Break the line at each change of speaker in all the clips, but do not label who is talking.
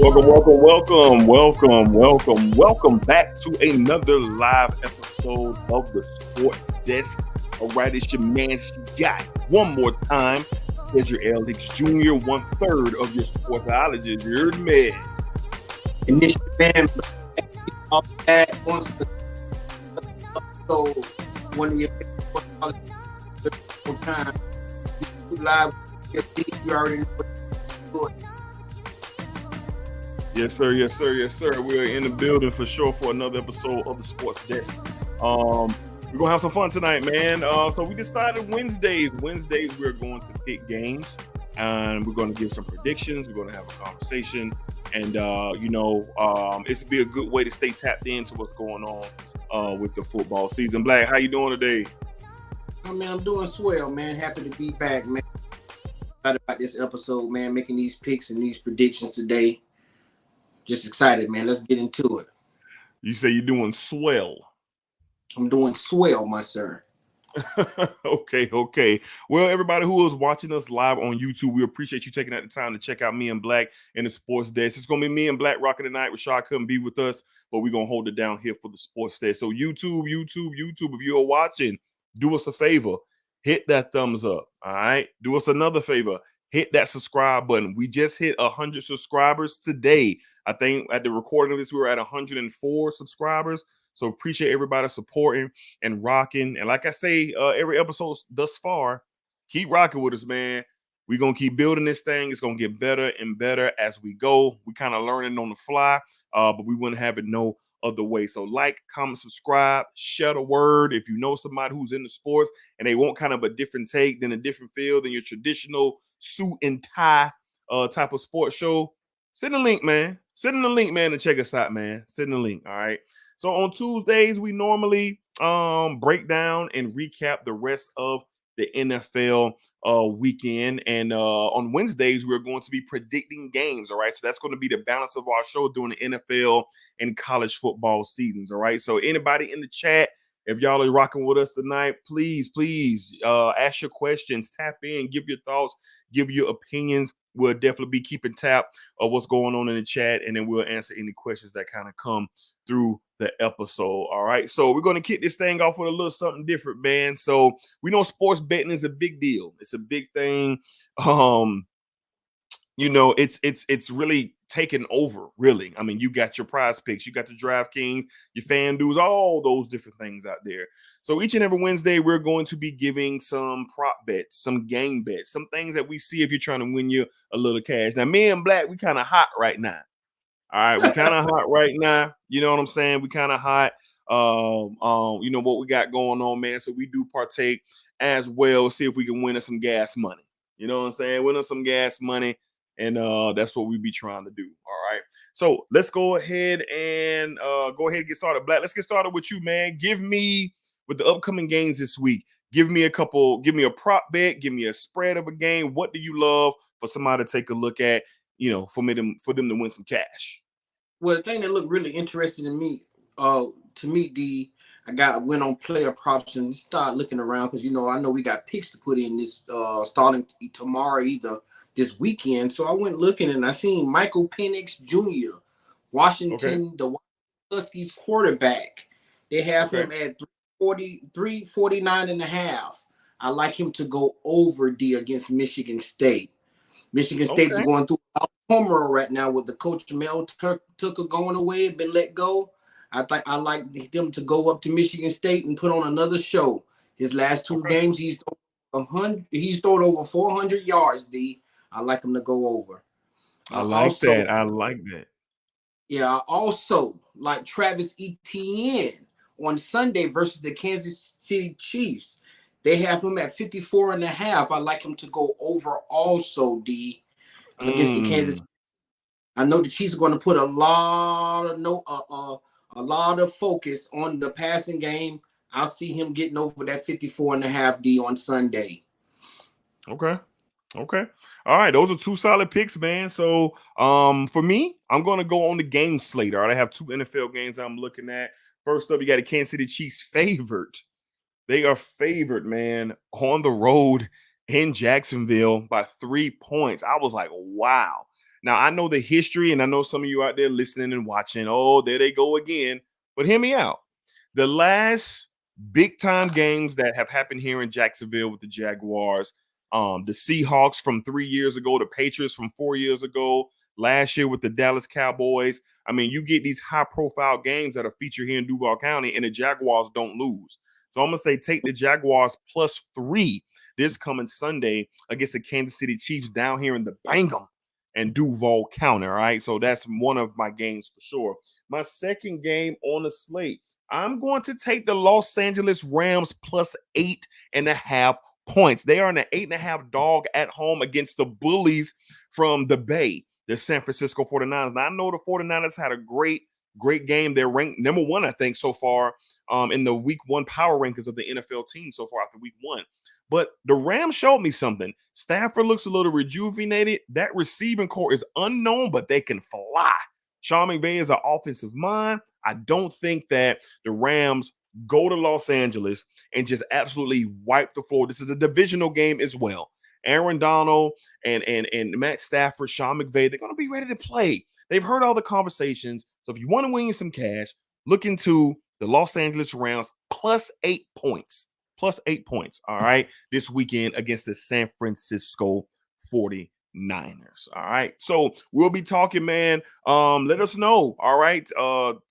Welcome back to another live episode of the Sports Desk. All right, it's your man, Scott. One more time, Dedrick L, Hicks Jr., 1/3 of your sportsologist. You heard me?
And this man, all that once so when we time live, you already know what.
Yes, sir. We are in the building for sure for another episode of the Sports Desk. We're gonna have some fun tonight, man. So we decided Wednesdays we're going to pick games, and we're going to give some predictions. We're going to have a conversation, and it's be a good way to stay tapped into what's going on with the football season. Black, how you doing today?
I mean, I'm doing swell, man. Happy to be back, man. Excited about this episode, man. Making these picks and these predictions today. Just excited, man. Let's get into it.
You say you're doing swell.
I'm doing swell, my sir.
Okay. Well, everybody who is watching us live on YouTube, we appreciate you taking out the time to check out me and Black in the Sports Desk. It's going to be me and Black rocking tonight. Rashad couldn't be with us, but we're going to hold it down here for the Sports Desk. So YouTube, if you're watching, do us a favor. Hit that thumbs up, all right? Do us another favor. Hit that subscribe button. We just hit 100 subscribers today. I think at the recording of this, we were at 104 subscribers. So appreciate everybody supporting and rocking. And like I say, every episode thus far, keep rocking with us, man. We're going to keep building this thing. It's going to get better and better as we go. We kind of learning on the fly, but we wouldn't have it no other way. So like, comment, subscribe, share the word. If you know somebody who's in the sports and they want kind of a different take than a different field than your traditional suit and tie type of sports show, send a link, man. Send them the link, man, and check us out, man. Send the link, all right? So on Tuesdays, we normally break down and recap the rest of the NFL weekend. And on Wednesdays, we're going to be predicting games, all right? So that's going to be the balance of our show during the NFL and college football seasons, all right? So anybody in the chat, if y'all are rocking with us tonight, please ask your questions, tap in, give your thoughts, give your opinions. We'll definitely be keeping tab of what's going on in the chat, and then we'll answer any questions that kind of come through the episode. All right. So we're going to kick this thing off with a little something different, man. So we know sports betting is a big deal. It's a big thing. It's really taken over, really. I mean, you got your Prize Picks, you got the DraftKings, your FanDuels, all those different things out there. So each and every Wednesday, we're going to be giving some prop bets, some game bets, some things that we see if you're trying to win you a little cash. Now, me and Black, we kind of hot right now. All right, we kind of hot right now. You know what I'm saying? We kind of hot. You know what we got going on, man. So we do partake as well. See if we can win us some gas money. You know what I'm saying? Win us some gas money. And that's what we be trying to do. All right. So let's go ahead and get started. Black, let's get started with you, man. Give me, with the upcoming games this week, give me a prop bet, give me a spread of a game. What do you love for somebody to take a look at, for them to win some cash?
Well, the thing that looked really interesting to me, D, went on player props and start looking around because, I know we got picks to put in this starting tomorrow, either this weekend. So I went looking and I seen Michael Penix Jr., Washington, the Huskies quarterback. They have him at 349.5. I like him to go over D against Michigan State. Michigan State is going through a turmoil right now with the coach Mel Tucker going away, been let go. I like them to go up to Michigan State and put on another show. His last two games, he's thrown over 400 yards, D. I like him to go over.
I like that.
Yeah, I also like Travis Etienne on Sunday versus the Kansas City Chiefs. They have him at 54.5. I like him to go over also, D, against the Kansas City. I know the Chiefs are going to put a lot of focus on the passing game. I'll see him getting over that 54.5 D on Sunday.
Okay. All right. Those are two solid picks, man. So for me, I'm going to go on the game slate. All right. I have two NFL games I'm looking at. First up, you got the Kansas City Chiefs favored. They are favored, man, on the road in Jacksonville by 3 points. I was like, wow. Now, I know the history, and I know some of you out there listening and watching. Oh, there they go again. But hear me out. The last big time games that have happened here in Jacksonville with the Jaguars, the Seahawks from 3 years ago, the Patriots from 4 years ago, last year with the Dallas Cowboys. I mean, you get these high profile games that are featured here in Duval County, and the Jaguars don't lose. So I'm going to say take the Jaguars +3 this coming Sunday against the Kansas City Chiefs down here in the Bangum and Duval County. All right. So that's one of my games for sure. My second game on the slate, I'm going to take the Los Angeles Rams +8.5 points. They are an 8.5 dog at home against the bullies from the Bay, the San Francisco 49ers. Now, I know the 49ers had a great game. They're ranked number 1, I think, so far in the week 1 power rankings of the NFL team so far after week 1. But the Rams showed me something. Stafford looks a little rejuvenated. That receiving core is unknown, but they can fly. Sean McVay is an offensive mind. I don't think that the Rams go to Los Angeles and just absolutely wipe the floor. This is a divisional game as well. Aaron Donald and Matt Stafford, Sean McVay, they're going to be ready to play. They've heard all the conversations. So if you want to win some cash, look into the Los Angeles Rams +8 points. +8 points, all right, this weekend against the San Francisco 49ers. All right. So we'll be talking, man. Let us know. All right.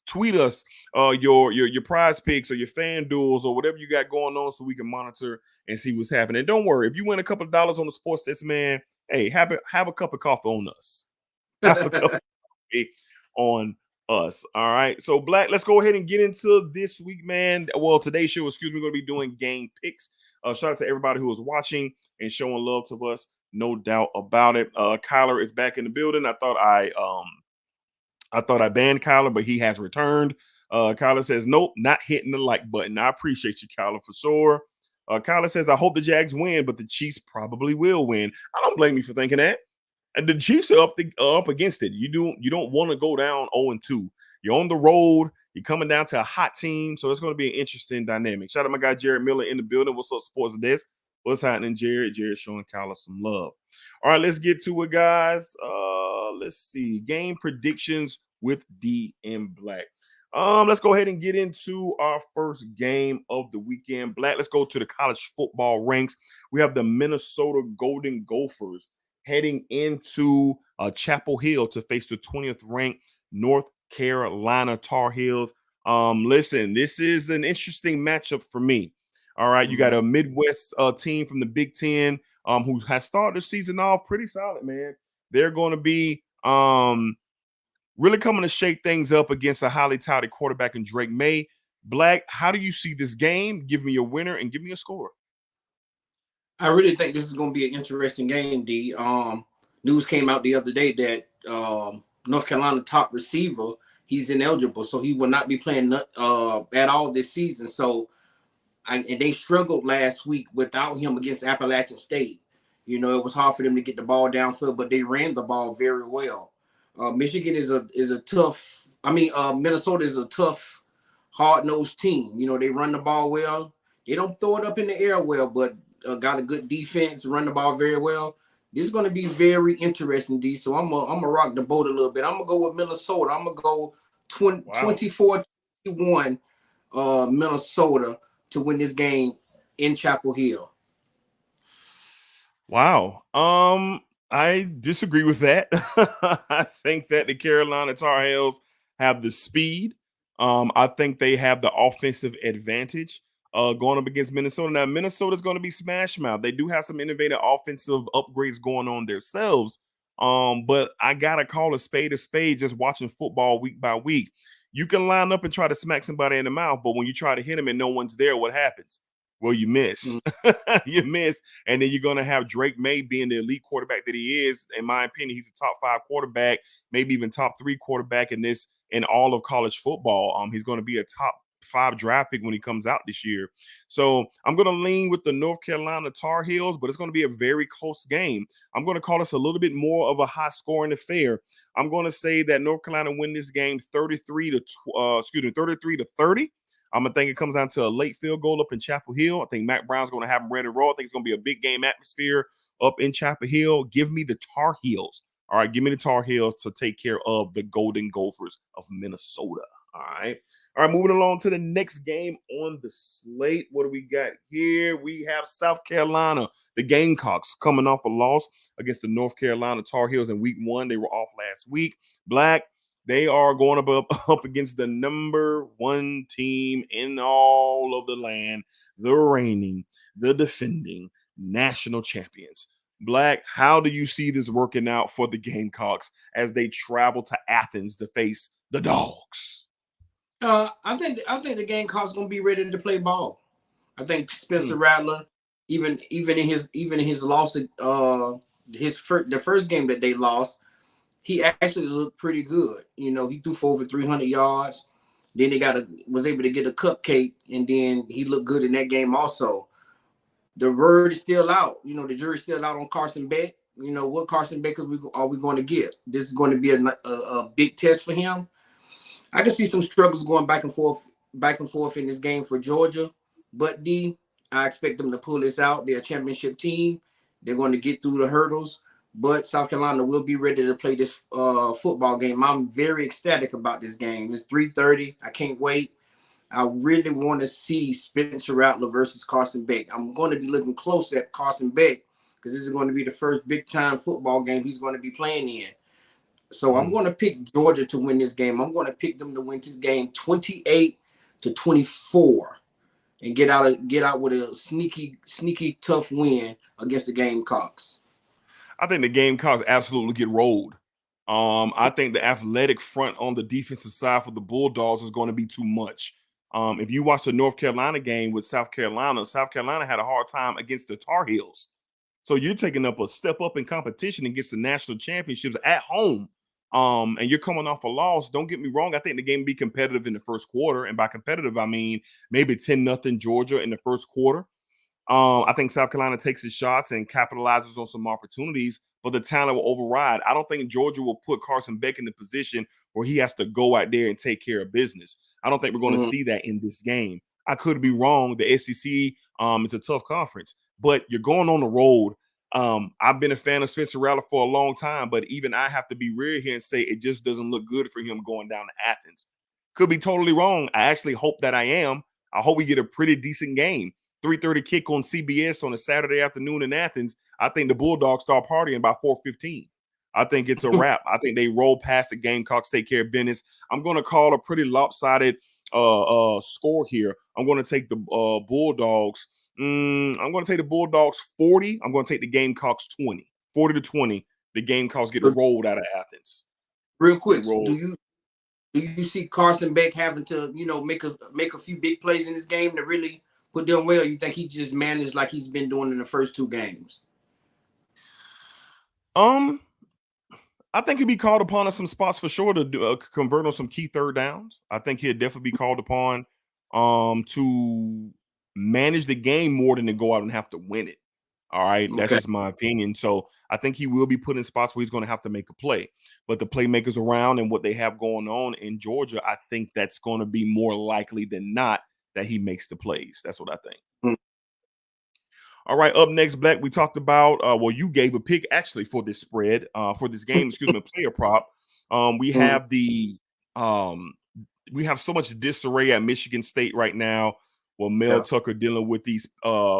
Tweet us your prize picks or your fan duels or whatever you got going on so we can monitor and see what's happening. Don't worry, if you win a couple of dollars on the sports test, man, hey, have a cup of coffee on us. Have a cup of coffee on us. All right. So Black, let's go ahead and get into this week, man. Well, today's show, we're going to be doing game picks. Shout out to everybody who was watching and showing love to us. No doubt about it. Kyler is back in the building. I thought I banned Kyler, but he has returned. Kyler says, nope, not hitting the like button. I appreciate you, Kyler, for sure. Kyler says, I hope the Jags win, but the Chiefs probably will win. I don't blame you for thinking that. And the Chiefs are up against it. You don't want to go down 0-2. You're on the road. You're coming down to a hot team, so it's going to be an interesting dynamic. Shout out to my guy Jared Miller in the building. What's up, Sports Desk? What's happening, Jared? Jared showing Kyler some love. All right, let's get to it, guys. Let's see. Game predictions with D and Black. Let's go ahead and get into our first game of the weekend. Black, let's go to the college football ranks. We have the Minnesota Golden Gophers heading into Chapel Hill to face the 20th ranked North Carolina Tar Heels. Listen, this is an interesting matchup for me. All right, you got a Midwest team from the Big Ten who has started the season off pretty solid, man. They're going to be really coming to shake things up against a highly touted quarterback in Drake May. Black, how do you see this game? Give me a winner and give me a score.
I really think this is going to be an interesting game, D. News came out the other day that North Carolina top receiver, he's ineligible, so he will not be playing at all this season. So, and they struggled last week without him against Appalachian State. You know, it was hard for them to get the ball downfield, but they ran the ball very well. Michigan is a tough. Minnesota is a tough, hard-nosed team. You know, they run the ball well. They don't throw it up in the air well, but got a good defense, run the ball very well. This is going to be very interesting, D. So I'm gonna rock the boat a little bit. I'm gonna go with Minnesota. I'm gonna go 24-21 Minnesota to win this game in Chapel Hill.
Wow. I disagree with that. I think that the Carolina Tar Heels have the speed. I think they have the offensive advantage going up against Minnesota. Now, Minnesota's going to be smash mouth. They do have some innovative offensive upgrades going on themselves. But I got to call a spade just watching football week by week. You can line up and try to smack somebody in the mouth, but when you try to hit them and no one's there, what happens? Well, you miss. You miss. And then you're going to have Drake May being the elite quarterback that he is. In my opinion, he's a top 5 quarterback, maybe even top 3 quarterback in all of college football. He's going to be a top 5 draft pick when he comes out this year. So I'm going to lean with the North Carolina Tar Heels, but it's going to be a very close game. I'm going to call this a little bit more of a high-scoring affair. I'm going to say that North Carolina win this game 33 to 30. I'm going to think it comes down to a late field goal up in Chapel Hill. I think Mac Brown's going to have them ready to roll. I think it's going to be a big game atmosphere up in Chapel Hill. Give me the Tar Heels. All right, give me the Tar Heels to take care of the Golden Gophers of Minnesota. All right. All right, moving along to the next game on the slate. What do we got here? We have South Carolina, the Gamecocks, coming off a loss against the North Carolina Tar Heels in week 1. They were off last week. Black, they are going up against the number 1 team in all of the land, the reigning, the defending national champions. Black, how do you see this working out for the Gamecocks as they travel to Athens to face the Dogs?
I think the Gamecocks gonna be ready to play ball. I think Spencer Rattler, even in his loss, the first game that they lost, he actually looked pretty good. You know, he threw for over 300 yards. Then was able to get a cupcake, and then he looked good in that game also. The word is still out. You know, the jury's still out on Carson Beck. You know, what Carson Beck are we going to get? This is going to be a big test for him. I can see some struggles going back and forth in this game for Georgia. But I expect them to pull this out. They're a championship team. They're going to get through the hurdles. But South Carolina will be ready to play this football game. I'm very ecstatic about this game. It's 3:30. I can't wait. I really want to see Spencer Rattler versus Carson Beck. I'm going to be looking close at Carson Beck because this is going to be the first big-time football game he's going to be playing in. So I'm going to pick Georgia to win this game. I'm going to pick them to win this game 28-24 and get out with a sneaky tough win against the Gamecocks.
I think the Gamecocks absolutely get rolled. I think the athletic front on the defensive side for the Bulldogs is going to be too much. If you watch the North Carolina game with South Carolina had a hard time against the Tar Heels. So you're taking up a step up in competition against the national championships at home. And you're coming off a loss. Don't get me wrong. I think the game will be competitive in the first quarter. And by competitive, I mean maybe 10-0 Georgia in the first quarter. I think South Carolina takes its shots and capitalizes on some opportunities, but the talent will override. I don't think Georgia will put Carson Beck in the position where he has to go out there and take care of business. I don't think we're going to see that in this game. I could be wrong. The SEC is a tough conference, but you're going on the road. I've been a fan of Spencer Rattler for a long time, but even I have to be real here and say it just doesn't look good for him going down to Athens. Could be totally wrong. I actually hope that I am. I hope we get a pretty decent game. 3:30 kick on CBS on a Saturday afternoon in Athens. I think the Bulldogs start partying by 4:15. I think it's a wrap. I think they roll past the Gamecocks, take care of business. I'm going to call a pretty lopsided score here. I'm going to take the Bulldogs. I'm going to take the Bulldogs 40. I'm going to take the Gamecocks 20. 40-20. The Gamecocks get rolled out of Athens.
Real quick, do you see Carson Beck having to, make a few big plays in this game to really put them well? You think he just managed like he's been doing in the first 2 games?
I think he'll be called upon in some spots for sure to convert on some key third downs. I think he'll definitely be called upon to manage the game more than to go out and have to win it. All right. Okay. That's just my opinion. So I think he will be put in spots where he's going to have to make a play. But the playmakers around and what they have going on in Georgia, I think that's going to be more likely than not that he makes the plays. That's what I think. All right, up next, Black, we talked about, you gave a pick actually for this spread, for this game, player prop. We have we have so much disarray at Michigan State right now. Well, Mel Tucker dealing with these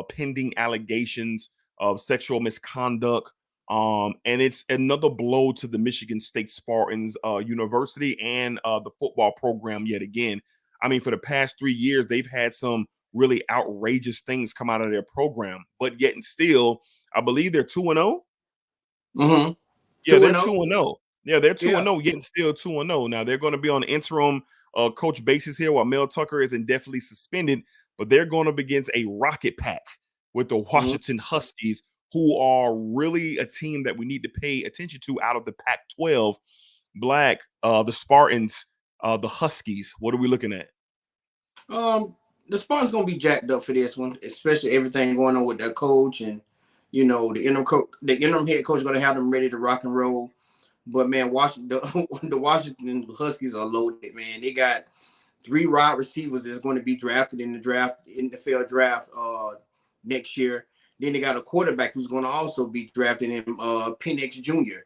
pending allegations of sexual misconduct. And it's another blow to the Michigan State Spartans University and the football program yet again. I mean, for the past 3 years, they've had some really outrageous things come out of their program, but yet and still, I believe they're 2-0.
Mm-hmm.
Yeah, they're 2-0. Yeah, they're 2-0, yet and still 2-0. Now they're going to be on an interim coach basis here while Mel Tucker is indefinitely suspended, but they're going up against a rocket pack with the Washington Huskies, who are really a team that we need to pay attention to out of the Pac-12. Black, the Spartans, the Huskies. What are we looking at?
The Spartans gonna be jacked up for this one, especially everything going on with their coach and the interim head coach is gonna have them ready to rock and roll. But man, the Washington Huskies are loaded, man. They got 3 wide receivers that's going to be drafted in the NFL draft next year. Then they got a quarterback who's going to also be drafted in Hicks Jr.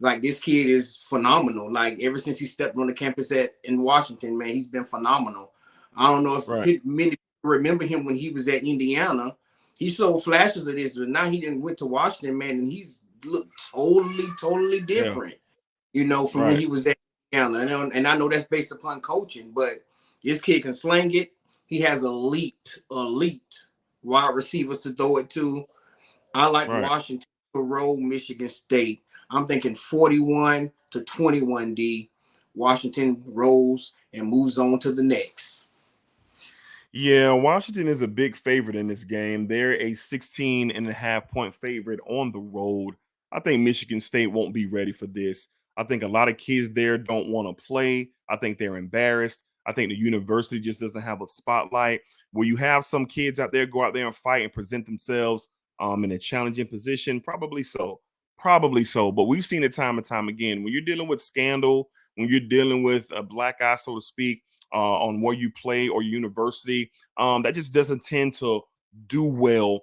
Like this kid is phenomenal. Like ever since he stepped on the campus in Washington, man, he's been phenomenal. I don't know if many people remember him when he was at Indiana. He showed flashes of this, but now he didn't went to Washington, man, and he's looked totally different. You know, from when he was at Indiana, and I know that's based upon coaching, but this kid can sling it. He has elite wide receivers to throw it to. I like Washington to roll Michigan State. I'm thinking 41-21 D. Washington rolls and moves on to the next.
Yeah, Washington is a big favorite in this game. They're a 16.5-point favorite on the road. I think Michigan State won't be ready for this. I think a lot of kids there don't want to play. I think they're embarrassed. I think the university just doesn't have a spotlight. Will you have some kids out there go out there and fight and present themselves in a challenging position? Probably so. Probably so. But we've seen it time and time again. When you're dealing with scandal, when you're dealing with a black eye, so to speak, on where you play or university, that just doesn't tend to do well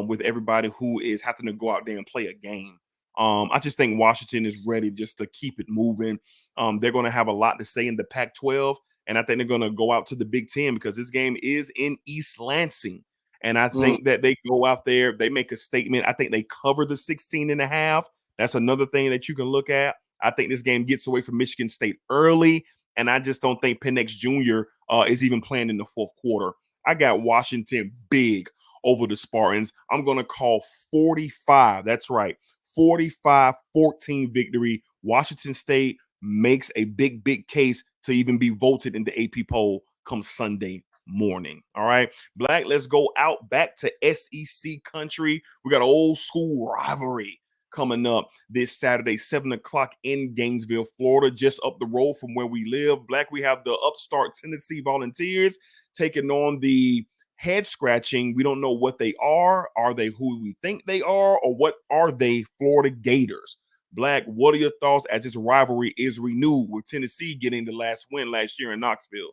with everybody who is having to go out there and play a game. I just think Washington is ready just to keep it moving. They're going to have a lot to say in the Pac-12, and I think they're going to go out to the Big Ten because this game is in East Lansing. And I think that they go out there, they make a statement. I think they cover the 16.5. That's another thing that you can look at. I think this game gets away from Michigan State early. And I just don't think Penix Jr. Is even playing in the fourth quarter. I got Washington big over the Spartans. I'm going to call 45. That's right. 45-14 victory. Washington State makes a big case to even be voted in the AP poll come Sunday morning. All right, Black, let's go out back to SEC country. We got an old school rivalry coming up this Saturday, 7 o'clock in Gainesville, Florida, just up the road from where we live. Black, we have the upstart Tennessee Volunteers taking on the head scratching. We don't know what they are. Are they who we think they are, or what are they? Florida Gators. Black, what are your thoughts as this rivalry is renewed with Tennessee getting the last win last year in Knoxville?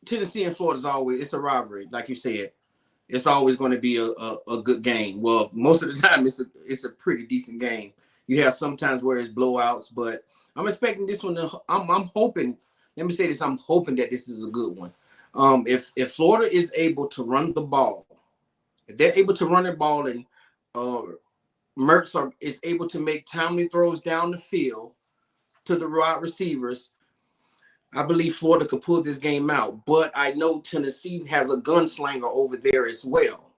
Tennessee and Florida is always, it's a rivalry, like you said. It's always going to be a good game. Well, most of the time it's a pretty decent game. You have sometimes where it's blowouts, but I'm expecting this one to, I'm hoping, let me say this, I'm hoping that this is a good one. If Florida is able to run the ball, if they're able to run the ball and Mertz is able to make timely throws down the field to the wide receivers, I believe Florida could pull this game out. But I know Tennessee has a gunslinger over there as well.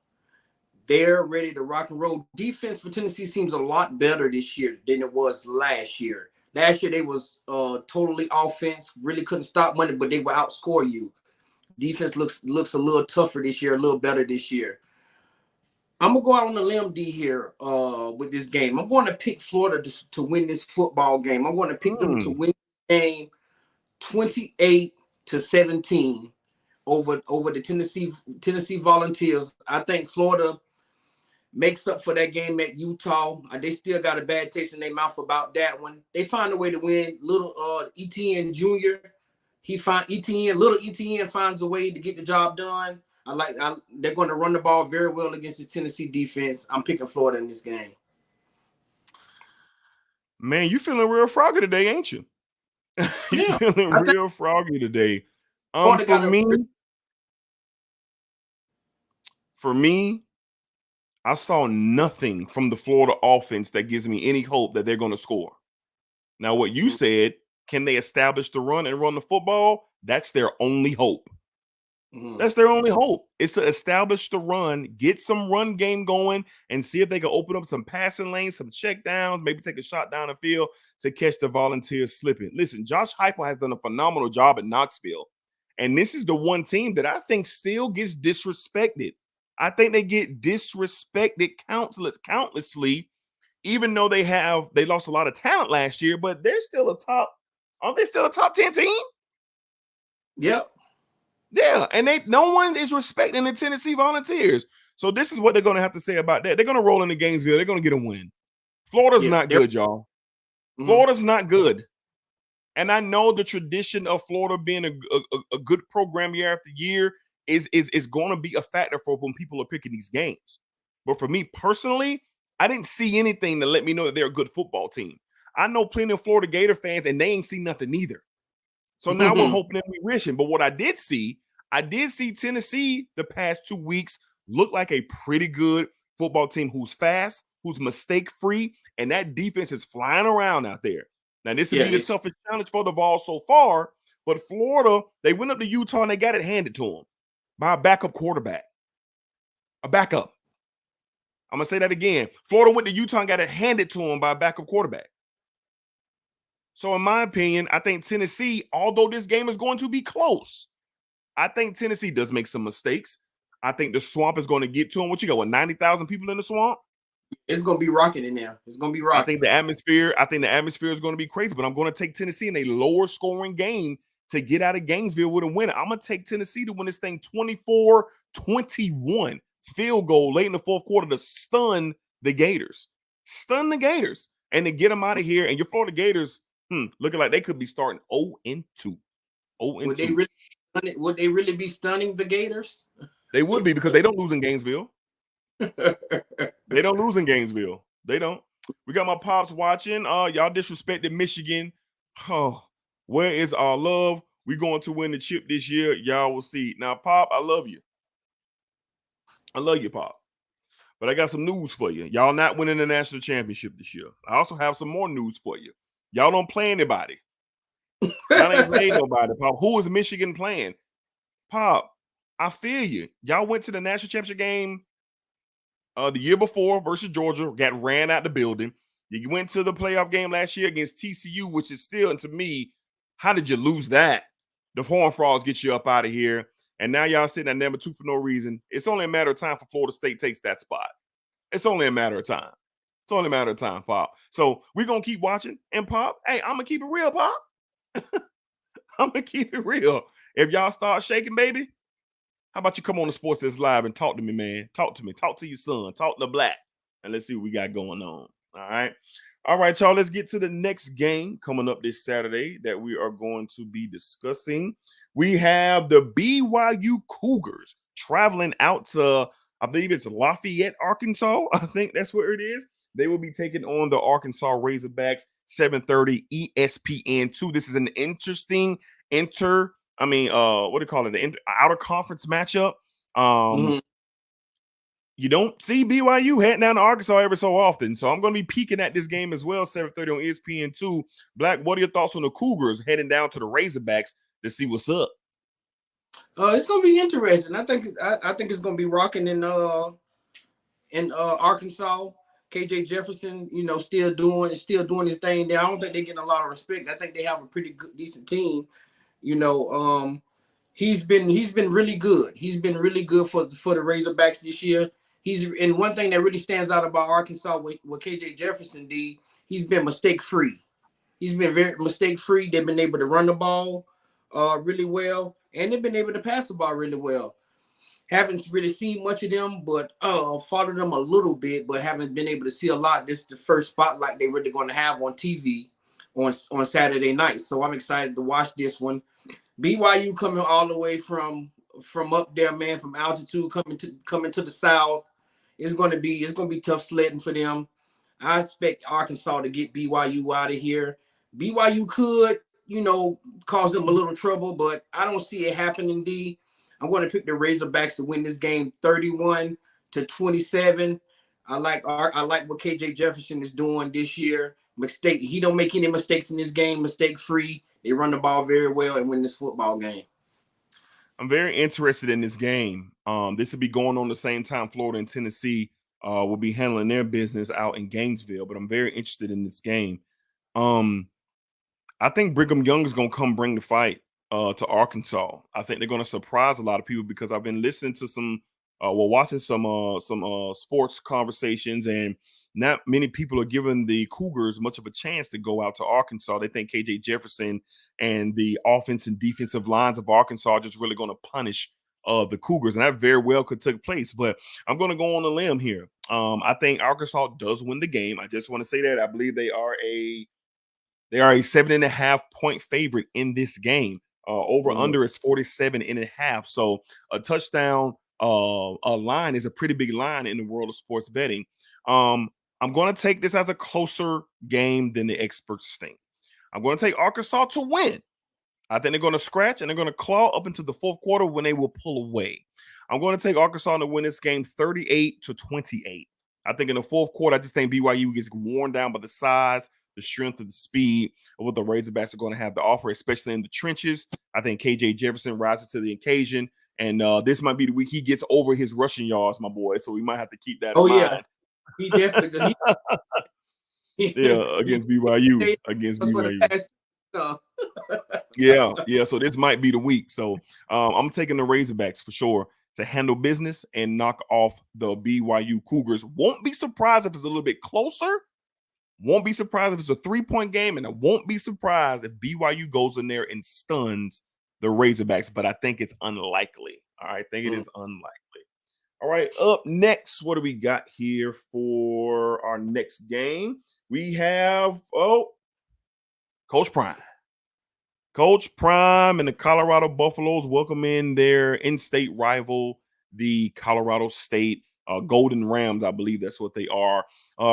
They're ready to rock and roll. Defense for Tennessee seems a lot better this year than it was last year. Last year, they was totally offense, really couldn't stop money, but they would outscore you. Defense looks a little tougher this year, a little better this year. I'm going to go out on a limb, D, here with this game. I'm going to pick Florida to win this football game. I'm going to pick them to win the game 28-17 over the Tennessee Volunteers. I think Florida makes up for that game at Utah. They still got a bad taste in their mouth about that one. They find a way to win. Little Etienne Jr. Little Etienne finds a way to get the job done. They're going to run the ball very well against the Tennessee defense. I'm picking Florida in this game.
Man, you feeling real froggy today, ain't you?
Yeah,
feeling real froggy today. For me, I saw nothing from the Florida offense that gives me any hope that they're going to score. Now, what you said, can they establish the run and run the football? That's their only hope. That's their only hope. It's to establish the run, get some run game going, and see if they can open up some passing lanes, some check downs, maybe take a shot down the field to catch the Volunteers slipping. Listen, Josh Heupel has done a phenomenal job at Knoxville, and this is the one team that I think still gets disrespected. I think they get disrespected countlessly, even though they lost a lot of talent last year, but they're still aren't they still a top 10 team?
Yep.
Yeah, and no one is respecting the Tennessee Volunteers. So this is what they're going to have to say about that. They're going to roll into Gainesville. They're going to get a win. Florida's not good, y'all. Florida's not good. And I know the tradition of Florida being a good program year after year is going to be a factor for when people are picking these games. But for me personally, I didn't see anything to let me know that they're a good football team. I know plenty of Florida Gator fans, and they ain't seen nothing either. So now we're hoping and we wishing. But what I did see Tennessee the past 2 weeks look like a pretty good football team who's fast, who's mistake-free, and that defense is flying around out there. Now, this would be the toughest challenge for the Vols so far, but Florida, they went up to Utah and they got it handed to them by a backup quarterback. A backup. I'm going to say that again. Florida went to Utah and got it handed to them by a backup quarterback. So in my opinion, I think Tennessee, although this game is going to be close, I think Tennessee does make some mistakes. I think the swamp is going to get to them. What you got, what, 90,000 people in the swamp?
It's going to be rocking in there. It's going to be rocking.
I think the atmosphere is going to be crazy, but I'm going to take Tennessee in a lower scoring game to get out of Gainesville with a win. I'm going to take Tennessee to win this thing 24-21. Field goal late in the fourth quarter to stun the Gators. Stun the Gators. And to get them out of here. And your Florida Gators, looking like they could be starting 0-2. 0-2.
Would they really be stunning the Gators?
They would be, because they don't lose in Gainesville. They don't lose in Gainesville. They don't. We got my pops watching. Y'all disrespected Michigan. Oh, where is our love? We going to win the chip this year. Y'all will see. Now, Pop, I love you. I love you, Pop. But I got some news for you. Y'all not winning the national championship this year. I also have some more news for you. Y'all don't play anybody. Y'all ain't played nobody, Pop. Who is Michigan playing? Pop, I feel you. Y'all went to the national championship game the year before versus Georgia, got ran out the building. You went to the playoff game last year against TCU, which is still, and to me, how did you lose that? The Horned Frogs get you up out of here. And now y'all sitting at number 2 for no reason. It's only a matter of time for Florida State takes that spot. It's only a matter of time. It's only a matter of time, Pop. So we're going to keep watching. And, Pop, hey, I'm going to keep it real, Pop. I'm going to keep it real. If y'all start shaking, baby, how about you come on the Sports Desk Live and talk to me, man? Talk to me. Talk to your son. Talk to Black. And let's see what we got going on. All right. All right, y'all. Let's get to the next game coming up this Saturday that we are going to be discussing. We have the BYU Cougars traveling out to, I believe it's Lafayette, Arkansas. I think that's where it is. They will be taking on the Arkansas Razorbacks, 7:30 ESPN2. This is an interesting what do you call it? The outer conference matchup. You don't see BYU heading down to Arkansas every so often. So I'm going to be peeking at this game as well, 7:30 on ESPN2. Black, what are your thoughts on the Cougars heading down to the Razorbacks to see what's up?
It's going to be interesting. I think it's going to be rocking in Arkansas. KJ Jefferson, still doing his thing there. I don't think they're getting a lot of respect. I think they have a pretty good, decent team. He's been really good. He's been really good for the Razorbacks this year. And one thing that really stands out about Arkansas with KJ Jefferson, he's been mistake-free. He's been very mistake-free. They've been able to run the ball really well, and they've been able to pass the ball really well. Haven't really seen much of them, but followed them a little bit, but haven't been able to see a lot. This is the first spotlight they're really going to have on TV on Saturday night. So I'm excited to watch this one. BYU coming all the way from up there, man, from altitude coming to the south. It's gonna be tough sledding for them. I expect Arkansas to get BYU out of here. BYU could, cause them a little trouble, but I don't see it happening, D. I'm going to pick the Razorbacks to win this game 31-27. I like what KJ Jefferson is doing this year. He don't make any mistakes in this game, mistake-free. They run the ball very well and win this football game.
I'm very interested in this game. This will be going on the same time Florida and Tennessee will be handling their business out in Gainesville, but I'm very interested in this game. I think Brigham Young is going to come bring the fight to Arkansas. I think they're going to surprise a lot of people because I've been listening to watching some sports conversations, and not many people are giving the Cougars much of a chance to go out to Arkansas. They think KJ Jefferson and the offense and defensive lines of Arkansas are just really going to punish the Cougars, and that very well could take place. But I'm going to go on a limb here. I think Arkansas does win the game. I just want to say that I believe they are a 7.5 point favorite in this game. Over under is 47.5. So a touchdown a line is a pretty big line in the world of sports betting. I'm going to take this as a closer game than the experts think. I'm going to take Arkansas to win. I think they're going to scratch and they're going to claw up into the fourth quarter when they will pull away. I'm going to take Arkansas to win this game 38-28. I think in the fourth quarter, I just think BYU gets worn down by the size, the strength, and the speed of what the Razorbacks are going to have to offer, especially in the trenches. I think KJ Jefferson rises to the occasion, and this might be the week he gets over his rushing yards, my boy. So we might have to keep that in mind.
Yeah, he definitely.
Yeah, against BYU. Against BYU. Yeah. So this might be the week. So I'm taking the Razorbacks for sure to handle business and knock off the BYU Cougars. Won't be surprised if it's a little bit closer. Won't be surprised if it's a 3-point game, and I won't be surprised if BYU goes in there and stuns the Razorbacks, but I think it's unlikely. All right, I think it is unlikely. All right, up next, what do we got here for our next game? We have, Coach Prime. Coach Prime and the Colorado Buffaloes welcome in their in-state rival, the Colorado State Golden Rams. I believe that's what they are.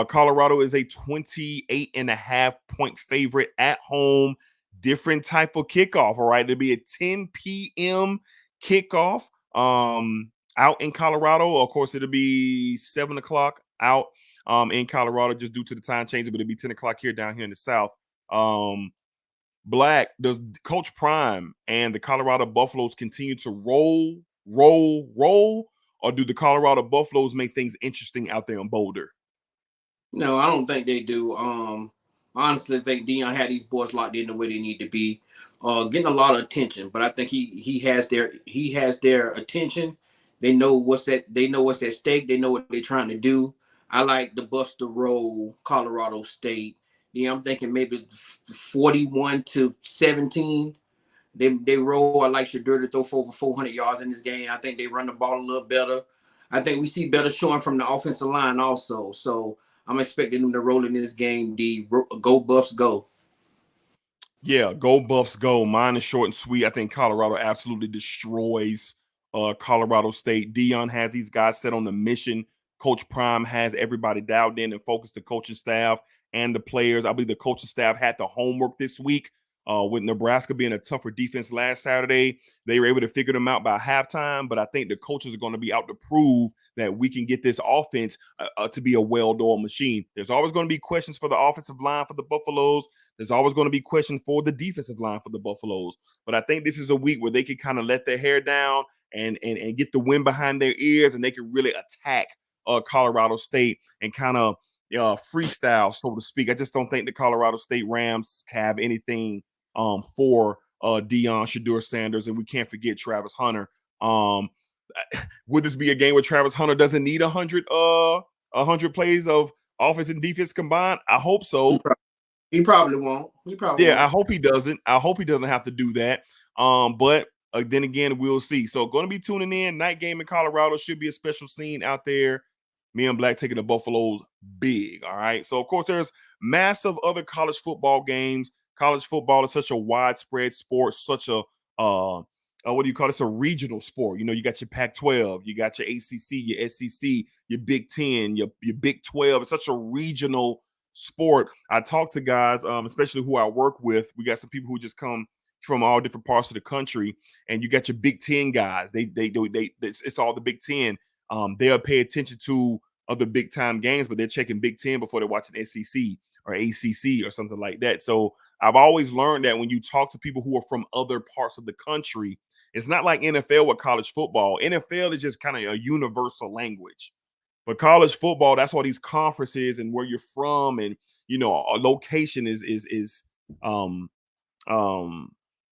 Colorado is a 28.5-point favorite at home. Different type of kickoff, all right? It'll be a 10 p.m. kickoff out in Colorado. Of course, it'll be 7 o'clock out in Colorado just due to the time change, but it'll be 10 o'clock down here in the South. Black, does Coach Prime and the Colorado Buffaloes continue to roll, or do the Colorado Buffaloes make things interesting out there in Boulder?
No, I don't think they do. Honestly, I think Dion had these boys locked in the way they need to be, getting a lot of attention. But I think he has their attention. They know what's at stake. They know what they're trying to do. I like the Buffs to roll Colorado State. Yeah, I'm thinking maybe 41-17. They roll. I like Shedeur to throw for over 400 yards in this game. I think they run the ball a little better. I think we see better showing from the offensive line also. So I'm expecting them to roll in this game. Go Buffs, go.
Yeah, go Buffs, go. Mine is short and sweet. I think Colorado absolutely destroys Colorado State. Dion has these guys set on the mission. Coach Prime has everybody dialed in and focused, the coaching staff and the players. I believe the coaching staff had the homework this week. With Nebraska being a tougher defense last Saturday, they were able to figure them out by halftime. But I think the coaches are going to be out to prove that we can get this offense to be a well-oiled machine. There's always going to be questions for the offensive line for the Buffaloes. There's always going to be questions for the defensive line for the Buffaloes. But I think this is a week where they can kind of let their hair down and get the wind behind their ears, and they can really attack Colorado State and kind of freestyle, so to speak. I just don't think the Colorado State Rams have anything for Dion, Shedeur Sanders, and we can't forget Travis Hunter. Would this be a game where Travis Hunter doesn't need 100 plays of offense and defense combined? I hope so.
He probably won't.
I hope he doesn't. I hope he doesn't have to do that. But then again, we'll see. So going to be tuning in. Night game in Colorado should be a special scene out there. Me and Black taking the Buffaloes big. All right. So of course, there's massive other college football games. College football is such a widespread sport, such a what do you call it? It's a regional sport. You know, you got your Pac-12, you got your ACC, your SEC, your Big 10, your Big 12. It's such a regional sport. I talk to guys, especially who I work with. We got some people who just come from all different parts of the country, and you got your Big 10 guys. It's all the Big 10. They'll pay attention to other big time games, but they're checking Big 10 before they're watching SEC or ACC or something like that. So I've always learned that when you talk to people who are from other parts of the country, it's not like NFL with college football. NFL is just kind of a universal language. But college football, that's why these conferences and where you're from and, you know, a location is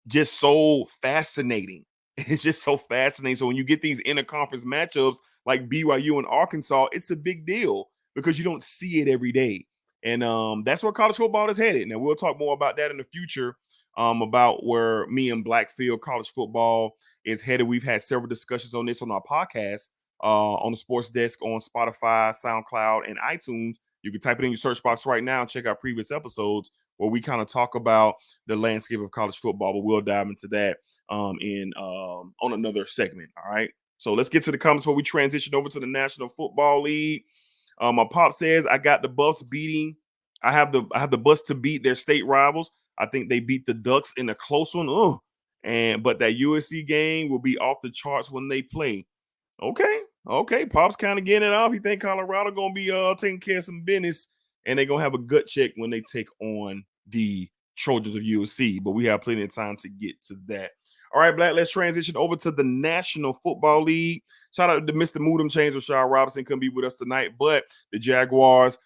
just so fascinating. It's just so fascinating. So when you get these interconference matchups like BYU and Arkansas, it's a big deal because you don't see it every day. And that's where college football is headed. Now, we'll talk more about that in the future, about where me and Black feel college football is headed. We've had several discussions on this on our podcast, on the Sports Desk, on Spotify, SoundCloud, and iTunes. You can type it in your search box right now and check out previous episodes where we kind of talk about the landscape of college football, but we'll dive into that on another segment. All right. So let's get to the comments where we transition over to the National Football League. My pop says I got the Buffs beating. I have the Buffs to beat their state rivals. I think they beat the Ducks in a close one. But that USC game will be off the charts when they play. Okay. Pop's kind of getting it off. He think Colorado gonna be taking care of some business, and they're gonna have a gut check when they take on the Trojans of USC. But we have plenty of time to get to that. All right, Black, let's transition over to the National Football League. Shout out to Mr. Moodham Chains. Rashad Robinson couldn't be with us tonight, but the Jaguars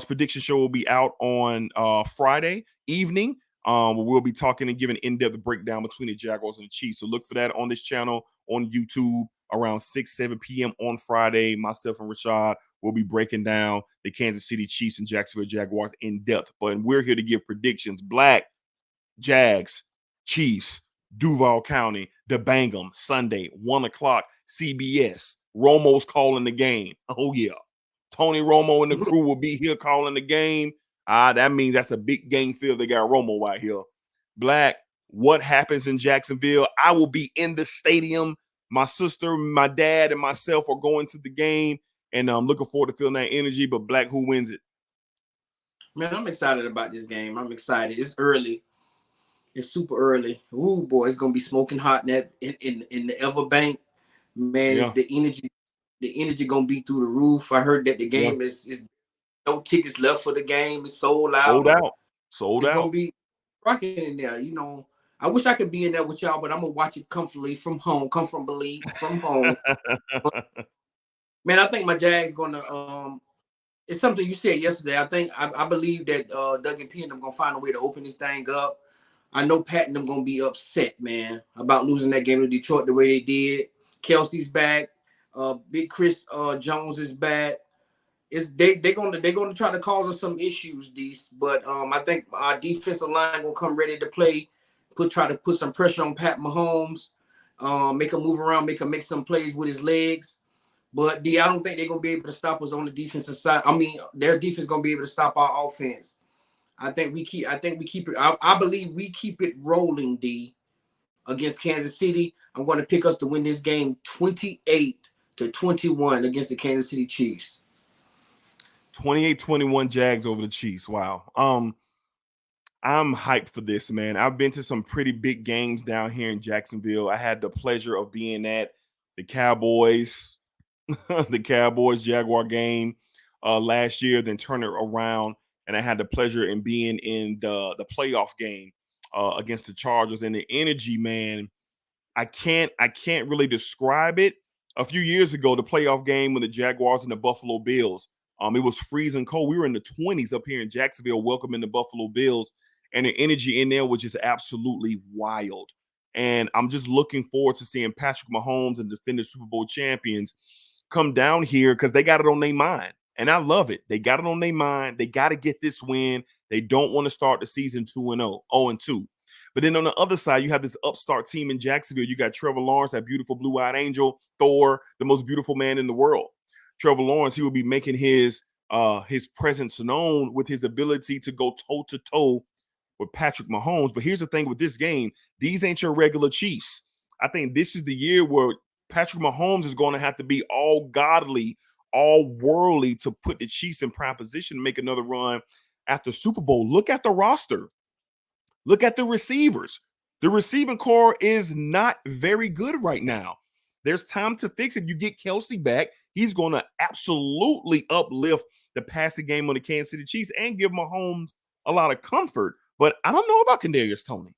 prediction show will be out on Friday evening. We'll be talking and giving in-depth breakdown between the Jaguars and the Chiefs. So look for that on this channel on YouTube around 7 p.m. on Friday. Myself and Rashad will be breaking down the Kansas City Chiefs and Jacksonville Jaguars in depth. But we're here to give predictions. Black, Jags, Chiefs, Duval County, the Bangham, Sunday, 1 o'clock, CBS. Romo's calling the game. Oh, yeah. Tony Romo and the crew will be here calling the game. That means that's a big game field. They got Romo out here. Black, what happens in Jacksonville? I will be in the stadium. My sister, my dad, and myself are going to the game, and I'm looking forward to feeling that energy. But Black, who wins it?
Man, I'm excited about this game. I'm excited. It's early. It's super early. Ooh, boy, it's gonna be smoking hot in the Everbank. Man,
Yeah.
the energy gonna be through the roof. I heard that the game is no tickets left for the game. It's sold out. It's gonna be rocking in there. You know, I wish I could be in there with y'all, but I'm gonna watch it comfortably from home, comfortably from home. Man, I think my Jags gonna it's something you said yesterday. I believe that Doug and P and them gonna find a way to open this thing up. I know Pat and them gonna be upset, man, about losing that game to Detroit the way they did. Kelsey's back. Big Chris Jones is back. They're gonna try to cause us some issues, these. But I think our defensive line gonna come ready to play. Try to put some pressure on Pat Mahomes. Make him move around, make him make some plays with his legs. But I don't think they're gonna be able to stop us on the defensive side. I mean, their defense is gonna be able to stop our offense. I think we keep it. I believe we keep it rolling, D, against Kansas City. I'm going to pick us to win this game 28-21 against the Kansas City Chiefs.
28-21 Jags over the Chiefs. Wow. I'm hyped for this, man. I've been to some pretty big games down here in Jacksonville. I had the pleasure of being at the Cowboys, the Cowboys-Jaguar game last year, then turn it around. And I had the pleasure in being in the playoff game against the Chargers. And the energy, man, I can't really describe it. A few years ago, the playoff game with the Jaguars and the Buffalo Bills, it was freezing cold. We were in the 20s up here in Jacksonville welcoming the Buffalo Bills. And the energy in there was just absolutely wild. And I'm just looking forward to seeing Patrick Mahomes and defending Super Bowl champions come down here because they got it on their mind. And I love it. They got it on their mind. They got to get this win. They don't want to start the season 2-0, 0-2. But then on the other side, you have this upstart team in Jacksonville. You got Trevor Lawrence, that beautiful blue-eyed angel, Thor, the most beautiful man in the world. Trevor Lawrence, he will be making his presence known with his ability to go toe-to-toe with Patrick Mahomes. But here's the thing with this game. These ain't your regular Chiefs. I think this is the year where Patrick Mahomes is going to have to be all godly, all worldly to put the Chiefs in prime position to make another run after Super Bowl. Look at the roster. Look at the receivers. The receiving core is not very good right now. There's time to fix it. You get Kelsey back, he's going to absolutely uplift the passing game on the Kansas City Chiefs and give Mahomes a lot of comfort. But I don't know about Kadarius Toney.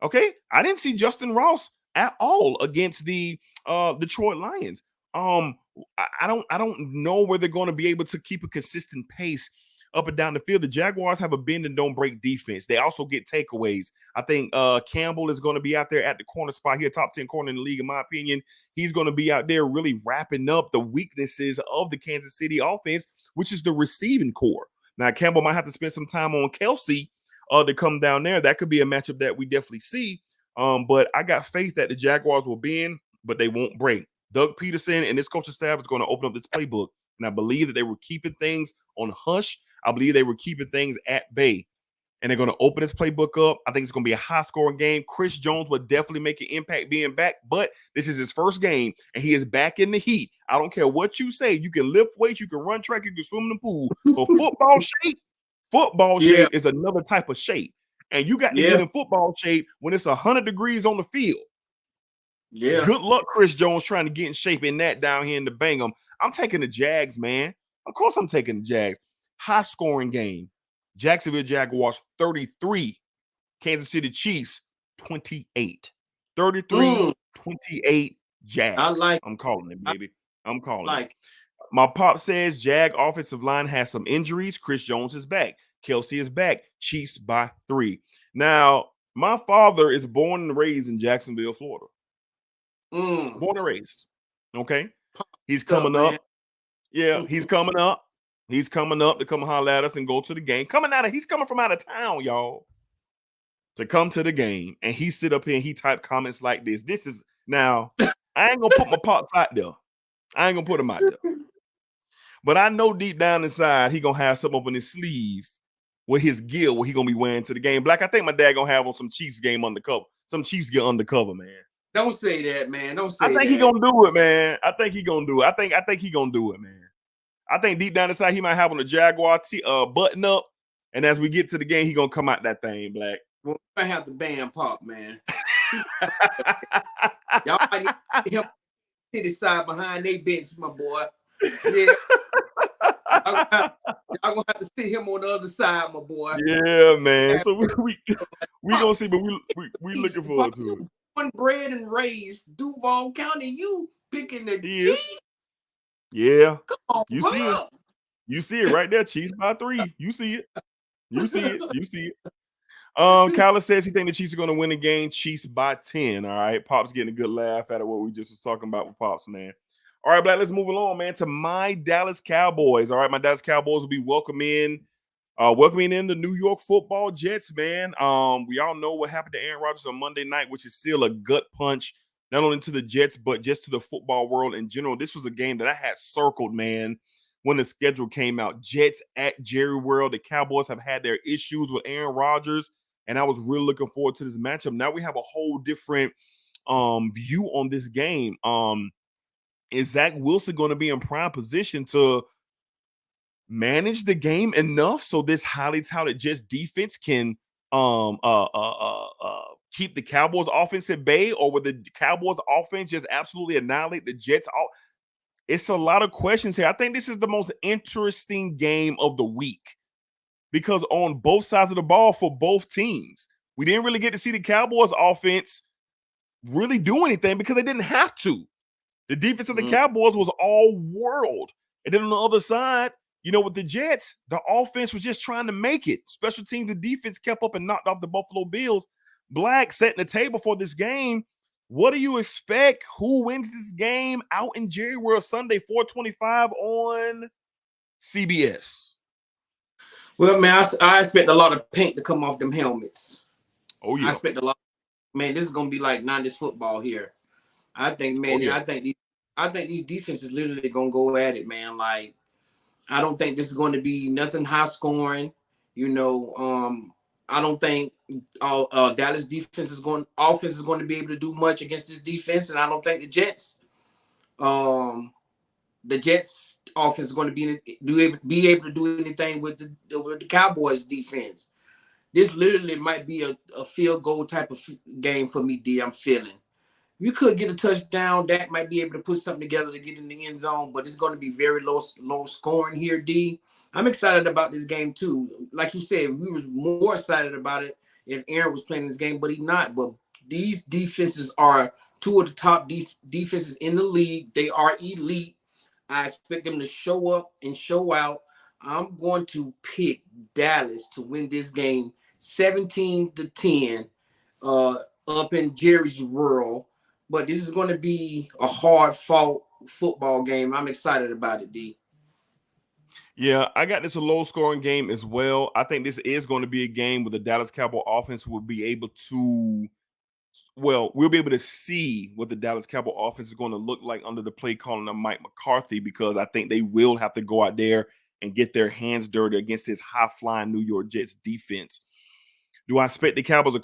Okay, I didn't see Justin Ross at all against the Detroit Lions. I don't know where they're going to be able to keep a consistent pace up and down the field. The Jaguars have a bend and don't break defense. They also get takeaways. I think Campbell is going to be out there at the corner spot here, top 10 corner in the league, in my opinion. He's going to be out there really wrapping up the weaknesses of the Kansas City offense, which is the receiving core. Now, Campbell might have to spend some time on Kelsey to come down there. That could be a matchup that we definitely see. But I got faith that the Jaguars will bend, but they won't break. Doug Peterson and his coaching staff is going to open up this playbook. And I believe that they were keeping things on hush. I believe they were keeping things at bay. and they're going to open this playbook up. I think it's going to be a high-scoring game. Chris Jones will definitely make an impact being back, but this is his first game, and he is back in the heat. I don't care what you say. You can lift weights, you can run track, you can swim in the pool. But football shape is another type of shape, and you got to get in football shape when it's 100 degrees on the field. Yeah. Good luck, Chris Jones, trying to get in shape in that down here in the Bangum. I'm taking the Jags, man. Of course I'm taking the Jags. High-scoring game. Jacksonville Jaguars 33, Kansas City Chiefs 28. 33-28 Jags. I'm calling it, baby. I'm calling it. My pop says Jag offensive line has some injuries. Chris Jones is back. Kelsey is back. Chiefs by 3. Now, my father is born and raised in Jacksonville, Florida. Born and raised. Okay. He's coming up. Yeah, he's coming up. He's coming up to come holler at us and go to the game. He's coming from out of town, y'all, to come to the game. And he sit up here and he type comments like this. This is now, I ain't gonna put my pops out there. I ain't gonna put him out there. But I know deep down inside he gonna have something up on his sleeve with his gear what he gonna be wearing to the game. Black, I think my dad gonna have on some Chiefs game undercover. Some Chiefs gear undercover, man.
Don't say that, man. Don't say that.
I think he gonna do it, man. I think he gonna do it. I think he gonna do it, man. I think deep down inside he might have on a Jaguar button up, and as we get to the game, he gonna come out that thing, Black.
Well, I have to ban Pop, man. Y'all might need him to the side behind their bench, my boy. Yeah. Y'all gonna have to sit him on the other side, my boy.
Yeah, man. So we gonna see, but we looking forward to it.
Born, bred, and raised Duval County. You picking the Chiefs?
Yeah.
Come on,
you see it. You see it right there. Chiefs by 3. You see it. You see it. You see it. Kyler says he think the Chiefs are going to win the game. Chiefs by 10. All right. Pop's getting a good laugh out of what we just was talking about with Pops, man. All right, Black, let's move along, man, to my Dallas Cowboys. All right, my Dallas Cowboys will be welcoming in the New York Football Jets, man. We all know what happened to Aaron Rodgers on Monday night, which is still a gut punch, not only to the Jets, but just to the football world in general. This was a game that I had circled, man, when the schedule came out. Jets at Jerry World. The Cowboys have had their issues with Aaron Rodgers, and I was really looking forward to this matchup. Now we have a whole different view on this game. Is Zach Wilson going to be in prime position to manage the game enough so this highly touted Jets defense can keep the Cowboys offense at bay, or will the Cowboys offense just absolutely annihilate the Jets? It's a lot of questions here. I think this is the most interesting game of the week because on both sides of the ball for both teams, we didn't really get to see the Cowboys offense really do anything because they didn't have to. The defense of the Cowboys was all world. And then on the other side, you know, with the Jets, the offense was just trying to make it. Special teams, the defense kept up and knocked off the Buffalo Bills. Black setting the table for this game. What do you expect? Who wins this game out in Jerry World Sunday, 4:25 on CBS?
Well, man, I expect a lot of paint to come off them helmets.
Oh, yeah.
I expect a lot. Man, this is going to be like 90s football here. I think, man, I think these defenses literally gonna go at it, man. Like, I don't think this is going to be nothing high scoring. You know, I don't think Dallas offense is going to be able to do much against this defense, and I don't think the Jets offense is going to be able to do anything with the Cowboys defense. This literally might be a field goal type of game for me, D. I'm feeling. You could get a touchdown. Dak might be able to put something together to get in the end zone, but it's going to be very low scoring here, D. I'm excited about this game, too. Like you said, we were more excited about it if Aaron was playing this game, but he's not. But these defenses are two of the top defenses in the league. They are elite. I expect them to show up and show out. I'm going to pick Dallas to win this game 17-10 up in Jerry's World. But this is going to be a hard-fought football game. I'm excited about it, D.
Yeah, I got this a low-scoring game as well. I think this is going to be a game where the Dallas Cowboy offense will be able to we'll be able to see what the Dallas Cowboy offense is going to look like under the play calling of Mike McCarthy, because I think they will have to go out there and get their hands dirty against this high-flying New York Jets defense. Do I expect the Cowboys to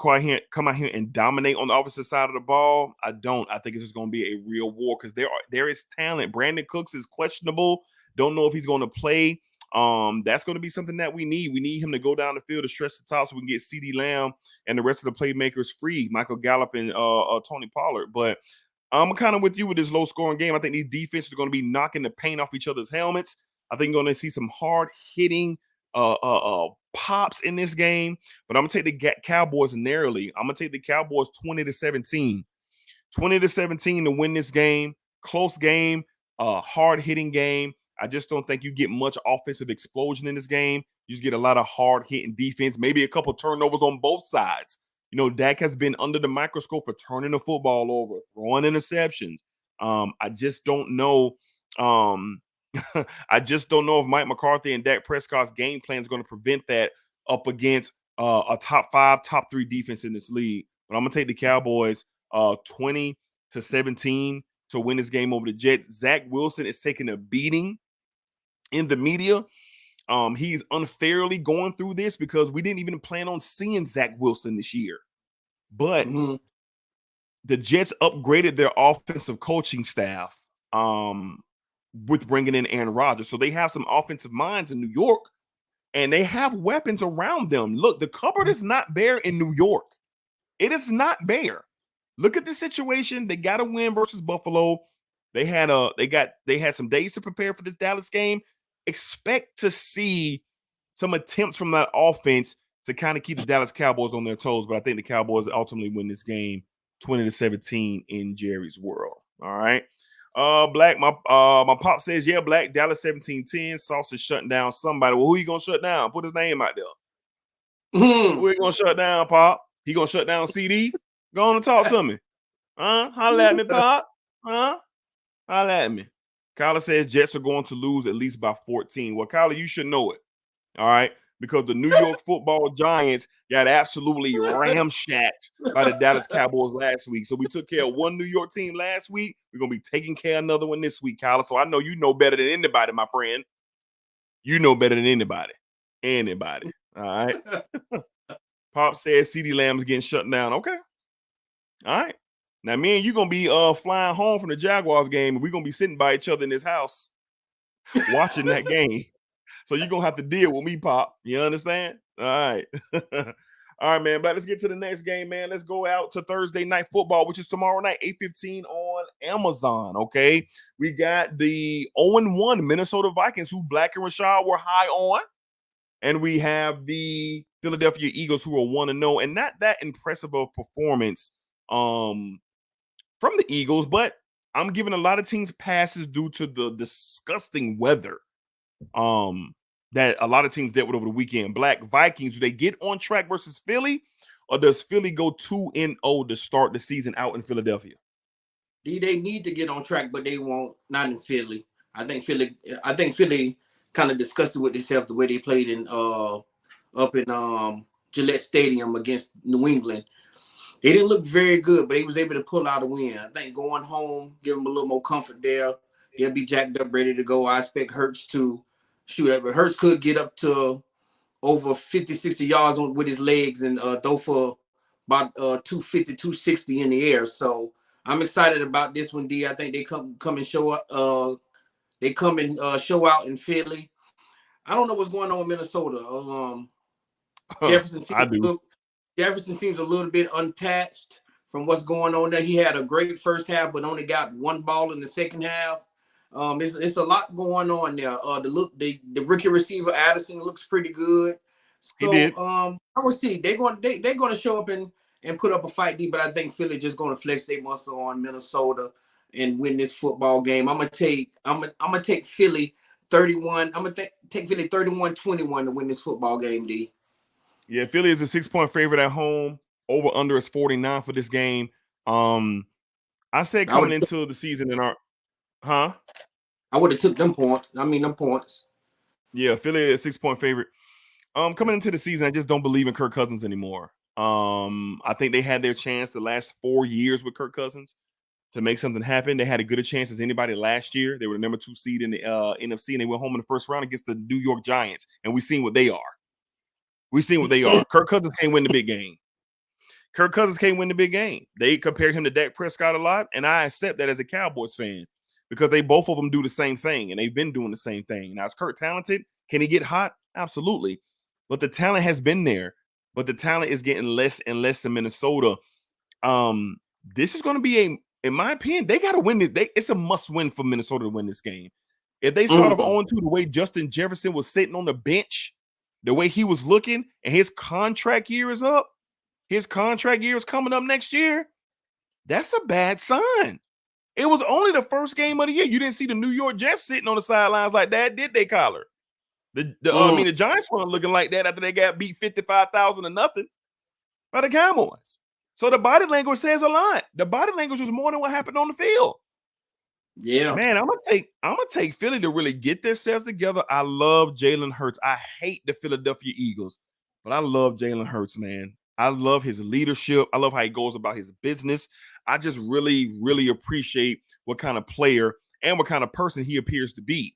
come out here and dominate on the offensive side of the ball? I don't. I think it's just going to be a real war because there is talent. Brandon Cooks is questionable. Don't know if he's going to play. That's going to be something that we need. We need him to go down the field to stretch the top so we can get CeeDee Lamb and the rest of the playmakers free, Michael Gallup and Tony Pollard. But I'm kind of with you with this low-scoring game. I think these defenses are going to be knocking the paint off each other's helmets. I think you're going to see some hard-hitting pops in this game, but I'm gonna take the Cowboys narrowly. I'm gonna take the Cowboys 20-17 to win this game. Close game, hard-hitting game. I just don't think you get much offensive explosion in this game. You just get a lot of hard-hitting defense, maybe a couple turnovers on both sides. You know, Dak has been under the microscope for turning the football over, throwing interceptions. I just don't know. I just don't know if Mike McCarthy and Dak Prescott's game plan is going to prevent that up against a top 5, top 3 defense in this league. But I'm going to take the Cowboys 20-17 to win this game over the Jets. Zach Wilson is taking a beating in the media. He's unfairly going through this because we didn't even plan on seeing Zach Wilson this year. But the Jets upgraded their offensive coaching staff with bringing in Aaron Rodgers. So they have some offensive minds in New York, and they have weapons around them. Look, the cupboard is not bare in New York. It is not bare. Look at the situation. They got to win versus Buffalo. They had some days to prepare for this Dallas game. Expect to see some attempts from that offense to kind of keep the Dallas Cowboys on their toes, but I think the Cowboys ultimately win this game 20-17 in Jerry's world. All right. Black, my pop says, yeah, Black, Dallas 17-10. Sauce is shutting down somebody. Well, who you gonna shut down? Put his name out there. Who you gonna shut down, Pop? He gonna shut down CD? Go on and talk to me. Holla at me, Pop. Holla at me. Kyler says Jets are going to lose at least by 14. Well, Kyler, you should know it. All right. Because the New York Football Giants got absolutely ramshacked by the Dallas Cowboys last week. So we took care of one New York team last week. We're going to be taking care of another one this week, Kyler. So I know you know better than anybody, my friend. You know better than anybody. Anybody. All right. Pop says CeeDee Lamb's getting shut down. Okay. All right. Now, me and you going to be flying home from the Jaguars game, and we're going to be sitting by each other in this house watching that game. So you're going to have to deal with me, Pop. You understand? All right. All right, man. But let's get to the next game, man. Let's go out to Thursday Night Football, which is tomorrow night, 8:15 on Amazon, okay? We got the 0-1 Minnesota Vikings, who Black and Rashad were high on. And we have the Philadelphia Eagles, who are 1-0. And not that impressive of performance from the Eagles, but I'm giving a lot of teams passes due to the disgusting weather that a lot of teams dealt with over the weekend. Black Vikings, do they get on track versus Philly, or does Philly go 2-0 to start the season out in Philadelphia?
They need to get on track, but they won't. Not in Philly. I think Philly kind of disgusted with themselves the way they played in up in Gillette Stadium against New England. They didn't look very good, but they was able to pull out a win. I think going home, give them a little more comfort there. They'll be jacked up, ready to go. I expect Hurts to shoot. But Hurts could get up to over 50, 60 yards with his legs and throw for about 250, 260 in the air. So I'm excited about this one, D. I think they come and show up. They come and show out in Philly. I don't know what's going on with Minnesota. Jefferson seems a little bit unattached from what's going on there. He had a great first half, but only got one ball in the second half. It's a lot going on there. The rookie receiver Addison looks pretty good. So I will see. They're going to show up and put up a fight, D. But I think Philly just going to flex their muscle on Minnesota and win this football game. I'm gonna take Philly 31. I'm gonna take Philly 31-21 to win this football game, D.
Yeah, Philly is a 6-point favorite at home. Over under is 49 for this game. I said coming into the season I
would have took them points.
Yeah, Philly is a 6-point favorite. Coming into the season, I just don't believe in Kirk Cousins anymore. I think they had their chance the last 4 years with Kirk Cousins. to make something happen. They had as good a chance as anybody last year. They were the number 2 seed in the NFC, and they went home in the first round against the New York Giants, and we've seen what they are. Kirk Cousins can't win the big game. They compare him to Dak Prescott a lot, and I accept that as a Cowboys fan because they both of them do the same thing, and they've been doing the same thing. Now, is Kirk talented? Can he get hot? Absolutely. But the talent has been there. But the talent is getting less and less in Minnesota. This is going to be in my opinion, they got to win it. It's a must-win for Minnesota to win this game. If they start off 0-2 the way Justin Jefferson was sitting on the bench, the way he was looking, and his contract year is up, his contract year is coming up next year, that's a bad sign. It was only the first game of the year. You didn't see the New York Jets sitting on the sidelines like that, did they, Collar? The Giants weren't looking like that after they got beat 55,000-0 by the Cowboys. So the body language says a lot. The body language was more than what happened on the field.
Yeah,
man, I'm gonna take Philly to really get themselves together. I love Jalen Hurts. I hate the Philadelphia Eagles, but I love Jalen Hurts, man. I love his leadership. I love how he goes about his business. I just really, really appreciate what kind of player and what kind of person he appears to be.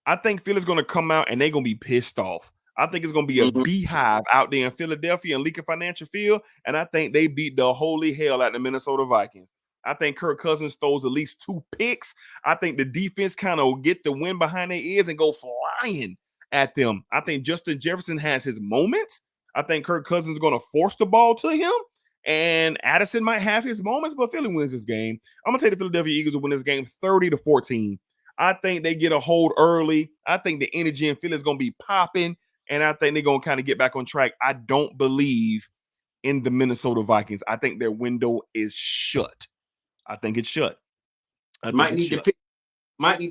I think Philly's going to come out and they're going to be pissed off. I think it's going to be a beehive out there in Philadelphia and Lincoln Financial Field, and I think they beat the holy hell out of the Minnesota Vikings. I think Kirk Cousins throws at least 2 picks. I think the defense kind of get the wind behind their ears and go flying at them. I think Justin Jefferson has his moments. I think Kirk Cousins is going to force the ball to him, and Addison might have his moments, but Philly wins this game. I'm going to take the Philadelphia Eagles to win this game 30-14. I think they get a hold early. I think the energy in Philly is going to be popping, and I think they're going to kind of get back on track. I don't believe in the Minnesota Vikings. I think their window is shut. I think it's shut.
Might need to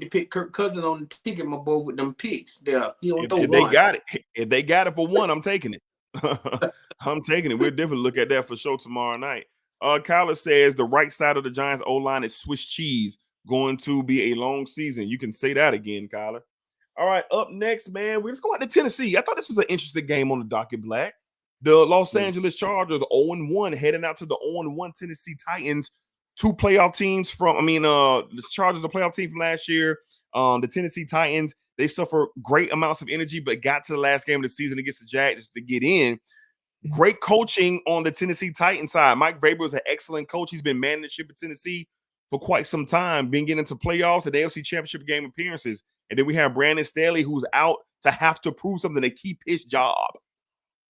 pick Kirk Cousins on the ticket, my boy, with them picks. There,
if they got it for one, I'm taking it. I'm taking it. We'll definitely look at that for sure tomorrow night. Kyler says the right side of the Giants O-line is Swiss cheese. Going to be a long season. You can say that again, Kyler. All right, up next, man, we're just going to Tennessee. I thought this was an interesting game on the docket, Black. The Los Angeles Chargers 0-1 heading out to the 0-1 Tennessee Titans. 2 playoff teams the Chargers, the playoff team from last year. The Tennessee Titans, they suffer great amounts of energy, but got to the last game of the season against the Jags to get in. Great coaching on the Tennessee Titans side. Mike Vrabel is an excellent coach. He's been managing the ship in Tennessee for quite some time, been getting into playoffs and AFC Championship game appearances. And then we have Brandon Staley, who's out to have to prove something to keep his job.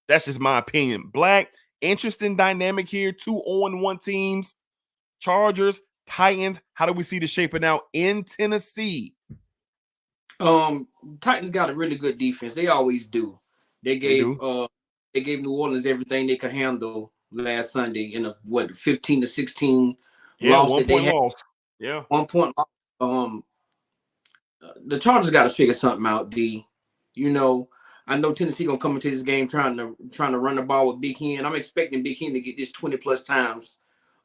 That's just my opinion. Black, interesting dynamic here. 2 0-1 teams. Chargers, Titans. How do we see the shaping out in Tennessee?
Titans got a really good defense. They always do. They gave New Orleans everything they could handle last Sunday in a 15-16 loss.
1 point loss. Yeah.
1 point loss. The Chargers got to figure something out, D. I know Tennessee gonna come into this game trying to run the ball with Big Hen. I'm expecting Big Hen to get this 20+ times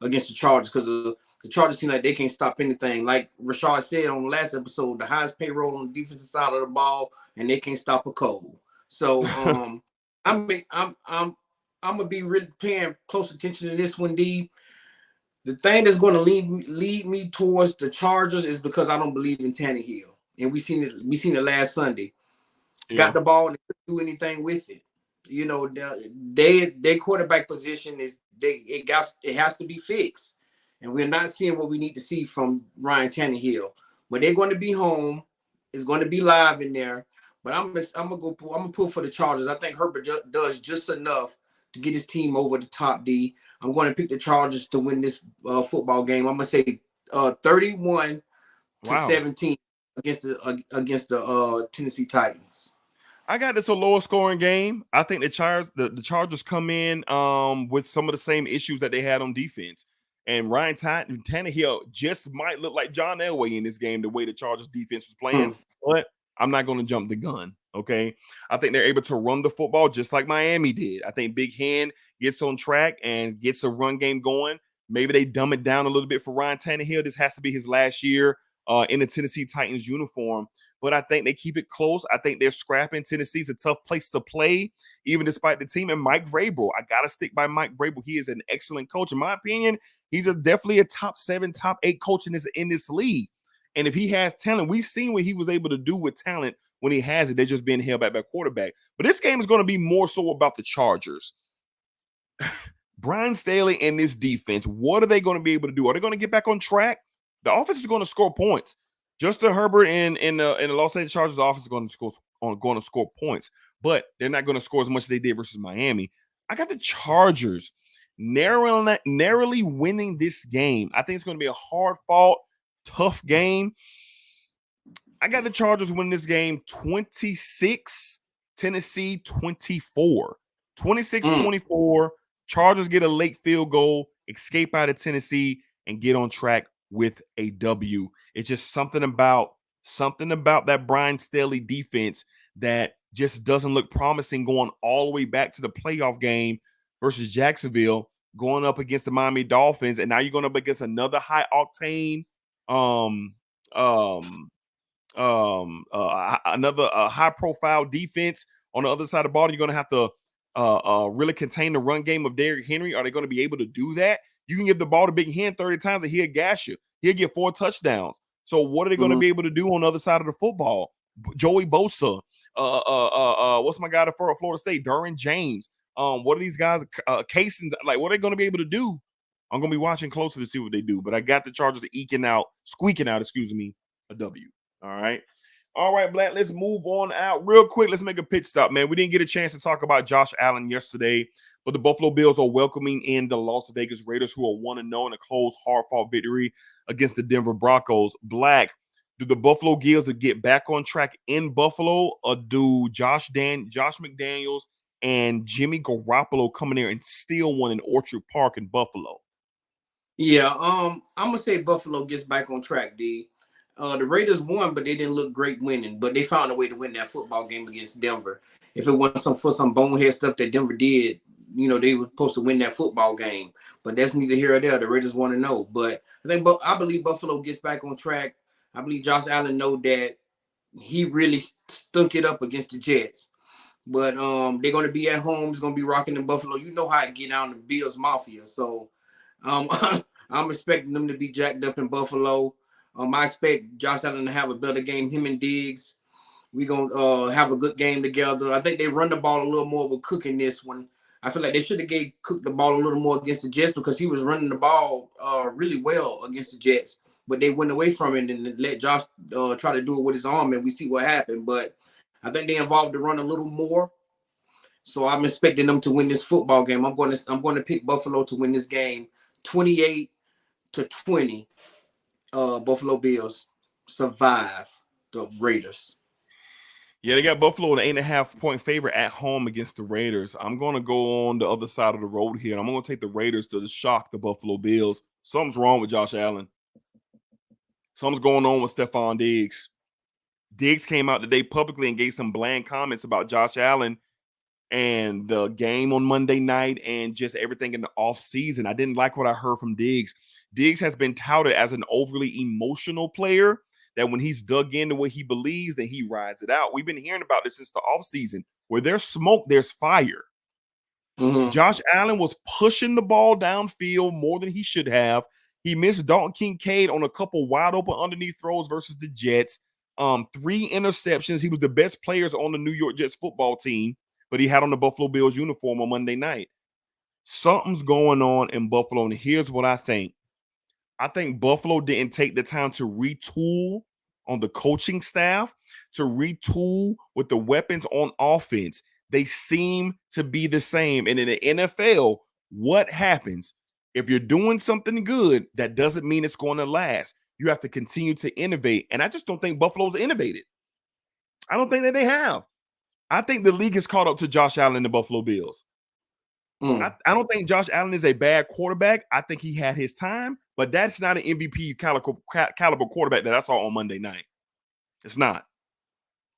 against the Chargers because the Chargers seem like they can't stop anything. Like Rashad said on the last episode, the highest payroll on the defensive side of the ball, and they can't stop a cold. So I'm gonna be really paying close attention to this one, D. The thing that's going to lead me towards the Chargers is because I don't believe in Tannehill, and we seen it last Sunday. Yeah. Got the ball and couldn't do anything with it. Their quarterback position it has to be fixed, and we're not seeing what we need to see from Ryan Tannehill. But they're going to be home. It's going to be live in there. But I'm gonna pull for the Chargers. I think Herbert does just enough to get his team over the top. D. I'm going to pick the Chargers to win this football game. I'm gonna say 31-17 against the Tennessee Titans.
I got this a lower scoring game. I think the Chargers come in with some of the same issues that they had on defense. And Ryan Tannehill just might look like John Elway in this game, the way the Chargers defense was playing. But I'm not going to jump the gun, okay? I think they're able to run the football just like Miami did. I think Big Hen gets on track and gets a run game going. Maybe they dumb it down a little bit for Ryan Tannehill. This has to be his last year in the Tennessee Titans uniform. But I think they keep it close. I think they're scrapping. Tennessee's a tough place to play, even despite the team. And Mike Vrabel, I got to stick by Mike Vrabel. He is an excellent coach. In my opinion, he's definitely a top 7, top 8 coach in this league. And if he has talent, we've seen what he was able to do with talent when he has it. They're just being held back by quarterback. But this game is going to be more so about the Chargers. Brian Staley and this defense, what are they going to be able to do? Are they going to get back on track? The offense is going to score points. Justin Herbert and the Los Angeles Chargers offense is going to score points, but they're not going to score as much as they did versus Miami. I got the Chargers narrowly winning this game. I think it's going to be a hard-fought, tough game. I got the Chargers winning this game 26, Tennessee 24. 26-24. Chargers get a late field goal, escape out of Tennessee, and get on track with a W. It's just something about that Brian Staley defense that just doesn't look promising going all the way back to the playoff game versus Jacksonville, going up against the Miami Dolphins, and now you're going up against another high octane, another high profile defense on the other side of the ball. You're going to have to really contain the run game of Derrick Henry. Are they going to be able to do that? You can give the ball to Big Hen 30 times and he'll gash you. He'll get 4 touchdowns. So what are they going to be able to do on the other side of the football? Joey Bosa, what's my guy for Florida State? Derwin James. What are these guys? Casing, like, what are they going to be able to do? I'm going to be watching closely to see what they do. But I got the Chargers squeaking out, a W. All right, Black, let's move on out real quick. Let's make a pit stop, man. We didn't get a chance to talk about Josh Allen yesterday, but the Buffalo Bills are welcoming in the Las Vegas Raiders, who are 1-0 in a close, hard-fought victory against the Denver Broncos. Black, do the Buffalo Bills get back on track in Buffalo, or do Josh McDaniels and Jimmy Garoppolo come in there and steal one in Orchard Park in Buffalo?
Yeah, I'm going to say Buffalo gets back on track, D. The Raiders won, but they didn't look great winning. But they found a way to win that football game against Denver. If it wasn't for some bonehead stuff that Denver did, they were supposed to win that football game. But that's neither here or there. The Raiders want to know. But I believe Buffalo gets back on track. I believe Josh Allen know that he really stunk it up against the Jets. But they're going to be at home. It's going to be rocking in Buffalo. You know how it get down to Bills Mafia. So I'm expecting them to be jacked up in Buffalo. I expect Josh Allen to have a better game. Him and Diggs, we're going to have a good game together. I think they run the ball a little more with Cook in this one. I feel like they should have gave Cook the ball a little more against the Jets because he was running the ball really well against the Jets. But they went away from it and let Josh try to do it with his arm, and we see what happened. But I think they involved the run a little more. So I'm expecting them to win this football game. I'm going to pick Buffalo to win this game 28-20. Buffalo Bills survive the Raiders.
Yeah, they got Buffalo an 8.5-point favorite at home against the Raiders. I'm going to go on the other side of the road here. I'm going to take the Raiders to shock the Buffalo Bills. Something's wrong with Josh Allen. Something's going on with Stephon Diggs. Diggs came out today publicly and gave some bland comments about Josh Allen and the game on Monday night and just everything in the offseason. I didn't like what I heard from Diggs. Diggs has been touted as an overly emotional player that when he's dug into what he believes, then he rides it out. We've been hearing about this since the offseason. Where there's smoke, there's fire. Mm-hmm. Josh Allen was pushing the ball downfield more than he should have. He missed Dalton Kincaid on a couple wide open underneath throws versus the Jets. 3 interceptions. He was the best players on the New York Jets football team, but he had on the Buffalo Bills uniform on Monday night. Something's going on in Buffalo, and here's what I think. I think Buffalo didn't take the time to retool on the coaching staff, to retool with the weapons on offense. They seem to be the same. And in the NFL, what happens? If you're doing something good, that doesn't mean it's going to last. You have to continue to innovate. And I just don't think Buffalo's innovated. I don't think that they have. I think the league has caught up to Josh Allen and the Buffalo Bills. I don't think Josh Allen is a bad quarterback. I think he had his time, but that's not an MVP caliber quarterback that I saw on Monday night. It's not.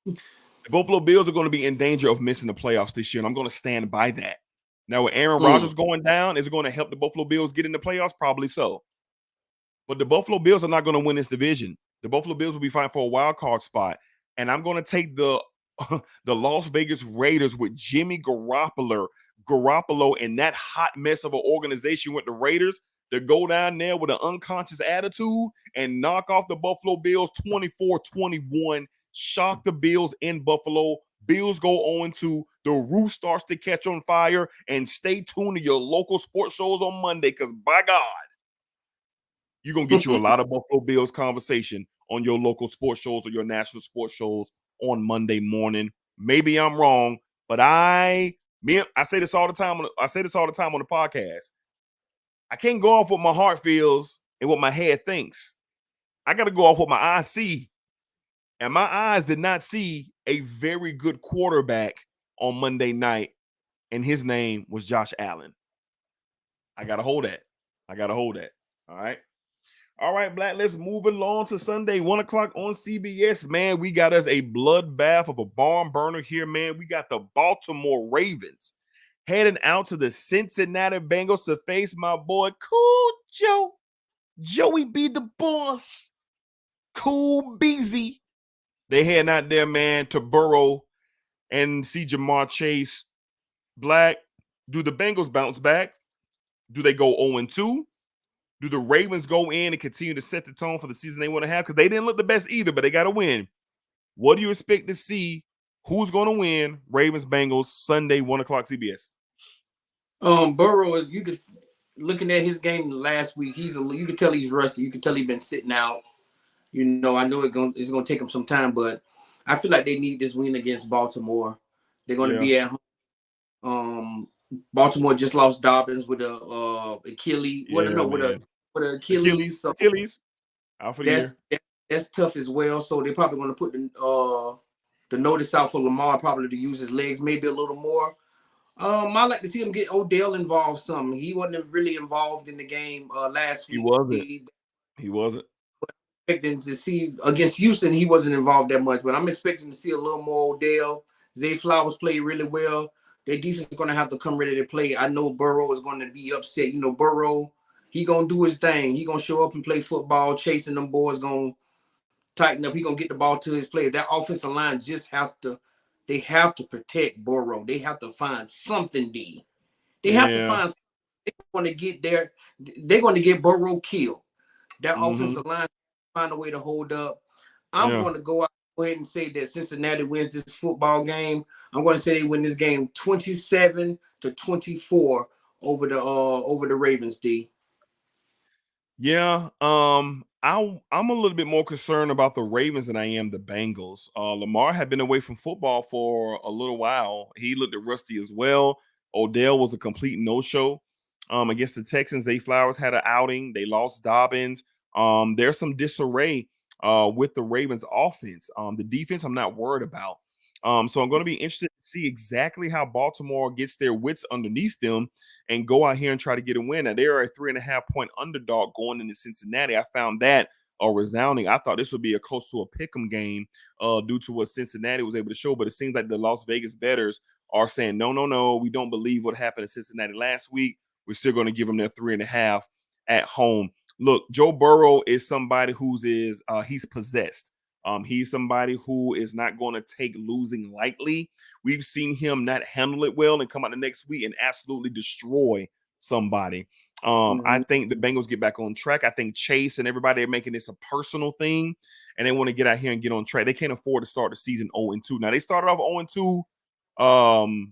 The Buffalo Bills are going to be in danger of missing the playoffs this year, and I'm going to stand by that. Now, with Aaron Rodgers going down, is it going to help the Buffalo Bills get in the playoffs? Probably so. But the Buffalo Bills are not going to win this division. The Buffalo Bills will be fighting for a wild card spot. And I'm going to take the Las Vegas Raiders with Jimmy Garoppolo and that hot mess of an organization with the Raiders to go down there with an unconscious attitude and knock off the Buffalo Bills 24-21, shock the Bills in Buffalo. Bills go on to the roof starts to catch on fire, and stay tuned to your local sports shows on Monday because, by God, you're going to get you a lot of Buffalo Bills conversation on your local sports shows or your national sports shows on Monday morning. Maybe I'm wrong, but I say this all the time. I say this all the time on the podcast. I can't go off what my heart feels and what my head thinks. I got to go off what my eyes see. And my eyes did not see a very good quarterback on Monday night, and his name was Josh Allen. I got to hold that. All right. All right, Black, let's move along to Sunday, 1 o'clock on CBS. Man, we got us a bloodbath of a barn burner here, man. We got the Baltimore Ravens heading out to the Cincinnati Bengals to face my boy, Cool Joe. Joey be the boss. Cool Beezy. They heading out there, man, to Burrow and see Jamar Chase. Black, do the Bengals bounce back? Do they go 0-2? Do the Ravens go in and continue to set the tone for the season they want to have? Because they didn't look the best either, but they got to win. What do you expect to see? Who's going to win? Ravens, Bengals, Sunday, 1 o'clock CBS.
Burrow is, you could, looking at his game last week, you could tell he's rusty. You could tell he's been sitting out. I know it's gonna take him some time, but I feel like they need this win against Baltimore. They're going to be at home. Baltimore just lost Dobbins with a Achilles. With a Achilles. So
Achilles. Out for the year.
That's tough as well. So they're probably going to put the notice out for Lamar, probably to use his legs maybe a little more. I like to see him get Odell involved some. He wasn't really involved in the game last week.
He wasn't.
Expecting to see against Houston, he wasn't involved that much, but I'm expecting to see a little more Odell. Zay Flowers played really well. Their defense is going to have to come ready to play. I know Burrow is going to be upset. Burrow, he going to do his thing. He going to show up and play football, chasing them boys, going to tighten up. He going to get the ball to his players. That offensive line just they have to protect Burrow. They have to find something, D. They have to find something. They're going to get Burrow killed. That offensive line find a way to hold up. I'm going to go ahead and say that Cincinnati wins this football game. I'm going to say they win this game 27-24 over the Ravens, D.
Yeah, I'm a little bit more concerned about the Ravens than I am the Bengals. Lamar had been away from football for a little while. He looked rusty as well. Odell was a complete no-show. Against the Texans, Zay Flowers had an outing. They lost Dobbins. There's some disarray with the Ravens offense. The defense I'm not worried about. So I'm going to be interested to see exactly how Baltimore gets their wits underneath them and go out here and try to get a win. Now, they are a 3.5-point underdog going into Cincinnati. I found that resounding. I thought this would be a close to a pick'em game due to what Cincinnati was able to show, but it seems like the Las Vegas bettors are saying, no, we don't believe what happened in Cincinnati last week. We're still going to give them their 3.5 at home. Look, Joe Burrow is somebody he's possessed. He's somebody who is not going to take losing lightly. We've seen him not handle it well and come out the next week and absolutely destroy somebody. I think the Bengals get back on track. I think Chase and everybody are making this a personal thing, and they want to get out here and get on track. They can't afford to start the season 0-2. Now, they started off 0-2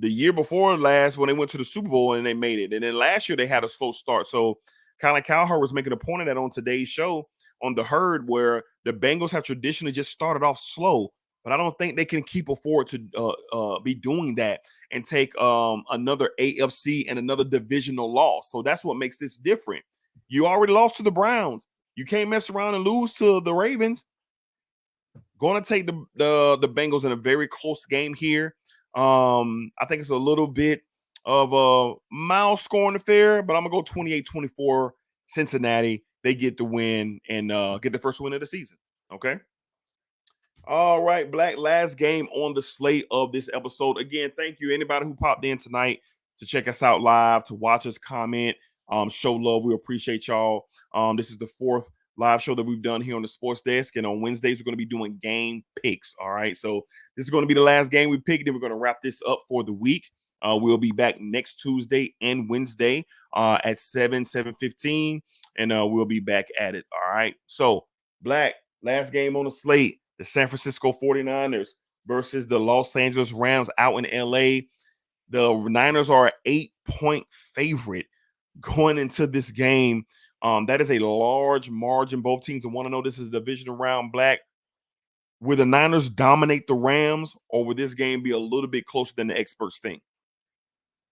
the year before last when they went to the Super Bowl and they made it. And then last year they had a slow start. So Colin Cowherd was making a point of that on today's show on The Herd, where the Bengals have traditionally just started off slow, but I don't think they can keep afford to be doing that and take another AFC and another divisional loss. So that's what makes this different. You already lost to the Browns. You can't mess around and lose to the Ravens. Going to take the Bengals in a very close game here. I think it's a little bit of a mild scoring affair, but I'm going to go 28-24 Cincinnati. They get the win and get the first win of the season. Okay. All right, Black, last game on the slate of this episode. Again, thank you anybody who popped in tonight to check us out live, to watch us, comment, show love. We appreciate y'all. This is the fourth live show that we've done here on the Sports Desk. And on Wednesdays, we're going to be doing game picks. All right. So this is going to be the last game we picked. Then we're going to wrap this up for the week. We'll be back next Tuesday and Wednesday at 7:15. And we'll be back at it. All right. So, Black, last game on the slate, the San Francisco 49ers versus the Los Angeles Rams out in LA. The Niners are an 8-point favorite going into this game. That is a large margin. Both teams want to know this is a divisional round. Black, will the Niners dominate the Rams, or will this game be a little bit closer than the experts think?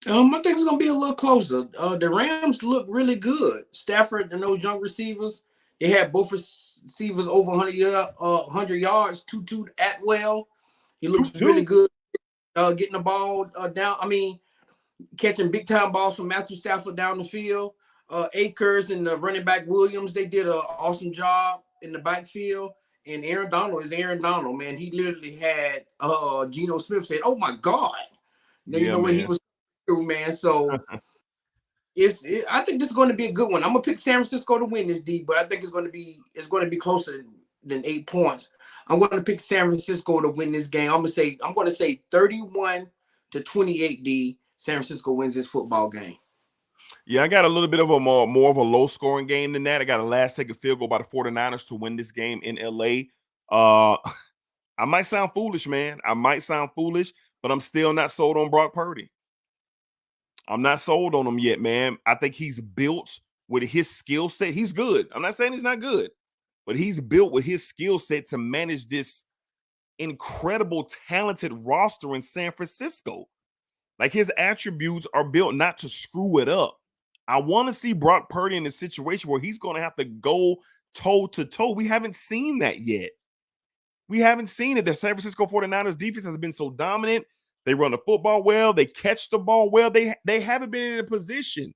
I think it's gonna be a little closer. The Rams look really good. Stafford and those young receivers, they had both receivers over 100 yards. Tutu Atwell, he looks really good. Getting the ball down. I mean, catching big time balls from Matthew Stafford down the field. Akers and the running back Williams, they did an awesome job in the backfield. And Aaron Donald is Aaron Donald, man. He literally had Geno Smith said, "Oh my God," you know what he was through, man. So I think this is going to be a good one. I'm gonna pick San Francisco to win this, D, but I think it's going to be closer than 8 points. I'm going to pick San Francisco to win this game. I'm going to say 31-28, D. San Francisco wins this football game.
Yeah, I got a little bit of a more of a low scoring game than that. I got a last second field goal by the 49ers to win this game in LA. I might sound foolish, man. I might sound foolish, but I'm still not sold on Brock Purdy. I'm not sold on him yet, man. I think he's built with his skill set. He's good. I'm not saying he's not good, but he's built with his skill set to manage this incredible, talented roster in San Francisco. Like, his attributes are built not to screw it up. I want to see Brock Purdy in a situation where he's going to have to go toe to toe. We haven't seen that yet. We haven't seen it. The San Francisco 49ers defense has been so dominant. They run the football well. They catch the ball well. They haven't been in a position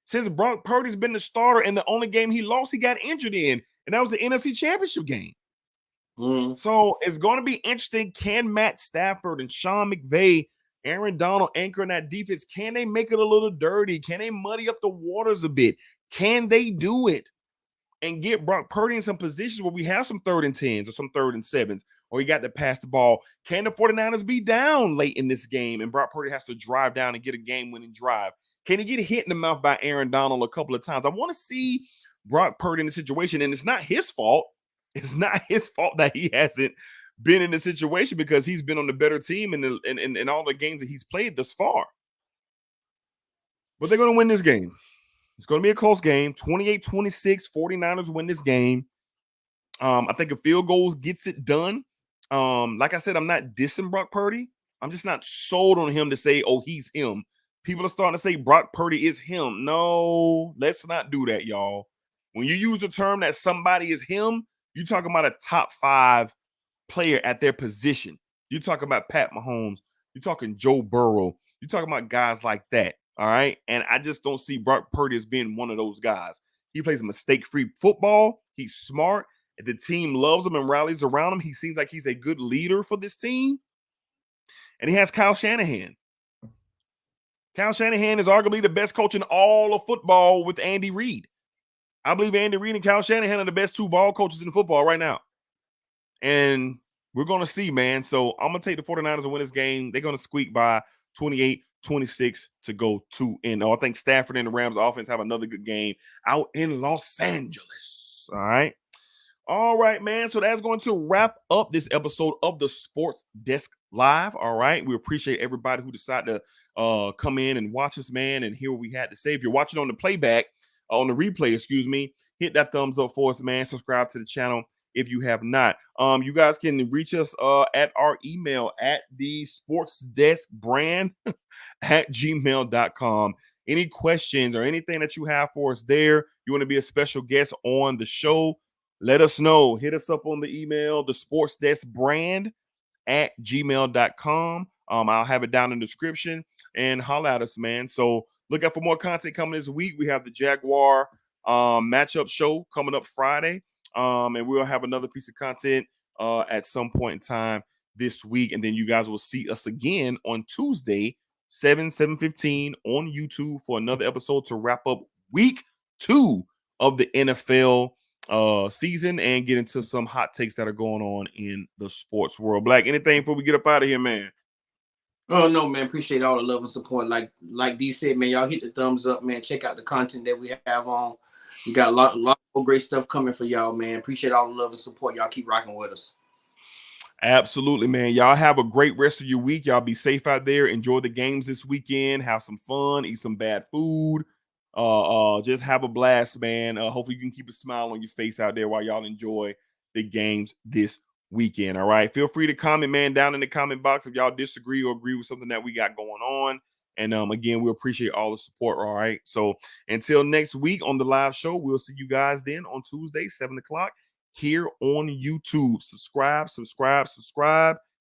since Brock Purdy's been the starter, and the only game he lost, he got injured in, and that was the NFC Championship game. So it's going to be interesting. Can Matt Stafford and Sean McVay, Aaron Donald anchoring that defense, can they make it a little dirty? Can they muddy up the waters a bit? Can they do it and get Brock Purdy in some positions where we have some 3rd and 10s or some 3rd and 7s, or he got to pass the ball? Can the 49ers be down late in this game and Brock Purdy has to drive down and get a game-winning drive? Can he get hit in the mouth by Aaron Donald a couple of times? I want to see Brock Purdy in the situation, and it's not his fault. It's not his fault that he hasn't been in the situation, because he's been on the better team in all the games that he's played thus far. But they're going to win this game. It's going to be a close game. 28-26, 49ers win this game. I think a field goal gets it done. Like I said, I'm not dissing Brock Purdy. I'm just not sold on him to say, oh, he's him. People are starting to say Brock Purdy is him. No, let's not do that, y'all. When you use the term that somebody is him, you're talking about a top 5 player at their position. You're talking about Pat Mahomes. You're talking Joe Burrow. You're talking about guys like that. All right. And I just don't see Brock Purdy as being one of those guys. He plays mistake-free football. He's smart. The team loves him and rallies around him. He seems like he's a good leader for this team. And he has Kyle Shanahan. Kyle Shanahan is arguably the best coach in all of football with Andy Reid. I believe Andy Reid and Kyle Shanahan are the best 2 ball coaches in football right now. And we're going to see, man. So I'm going to take the 49ers and win this game. They're going to squeak by 28-26 to go 2-0. I think Stafford and the Rams offense have another good game out in Los Angeles. All right. All right, man. So that's going to wrap up this episode of the Sports Desk Live. All right. We appreciate everybody who decided to come in and watch us, man, and hear what we had to say. If you're watching on the playback, on the replay, hit that thumbs up for us, man. Subscribe to the channel if you have not. You guys can reach us at our email at the sportsdeskbrand at gmail.com. Any questions or anything that you have for us there, you want to be a special guest on the show, let us know. Hit us up on the email, the sportsdeskbrand at gmail.com. I'll have it down in the description, and holler at us, man. So look out for more content coming this week. We have the Jaguar matchup show coming up Friday. And we'll have another piece of content at some point in time this week. And then you guys will see us again on Tuesday, 7:15 on YouTube for another episode to wrap up week 2 of the NFL season and get into some hot takes that are going on in the sports world. Black, anything before we get up out of here, man?
Oh no, man. Appreciate all the love and support. Like D said, man, y'all hit the thumbs up, man. Check out the content that we have on. We got a lot of great stuff coming for y'all, man. Appreciate all the love and support. Y'all keep rocking with us.
Absolutely, man. Y'all have a great rest of your week. Y'all be safe out there. Enjoy the games this weekend. Have some fun. Eat some bad food. Just have a blast, man. Hopefully you can keep a smile on your face out there while y'all enjoy the games this weekend. All right. Feel free to comment, man, down in the comment box if y'all disagree or agree with something that we got going on. And again, we appreciate all the support. All right. So until next week on the live show, we'll see you guys then on Tuesday, 7 o'clock here on YouTube. Subscribe.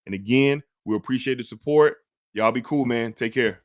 And again, we appreciate the support. Y'all be cool, man. Take care.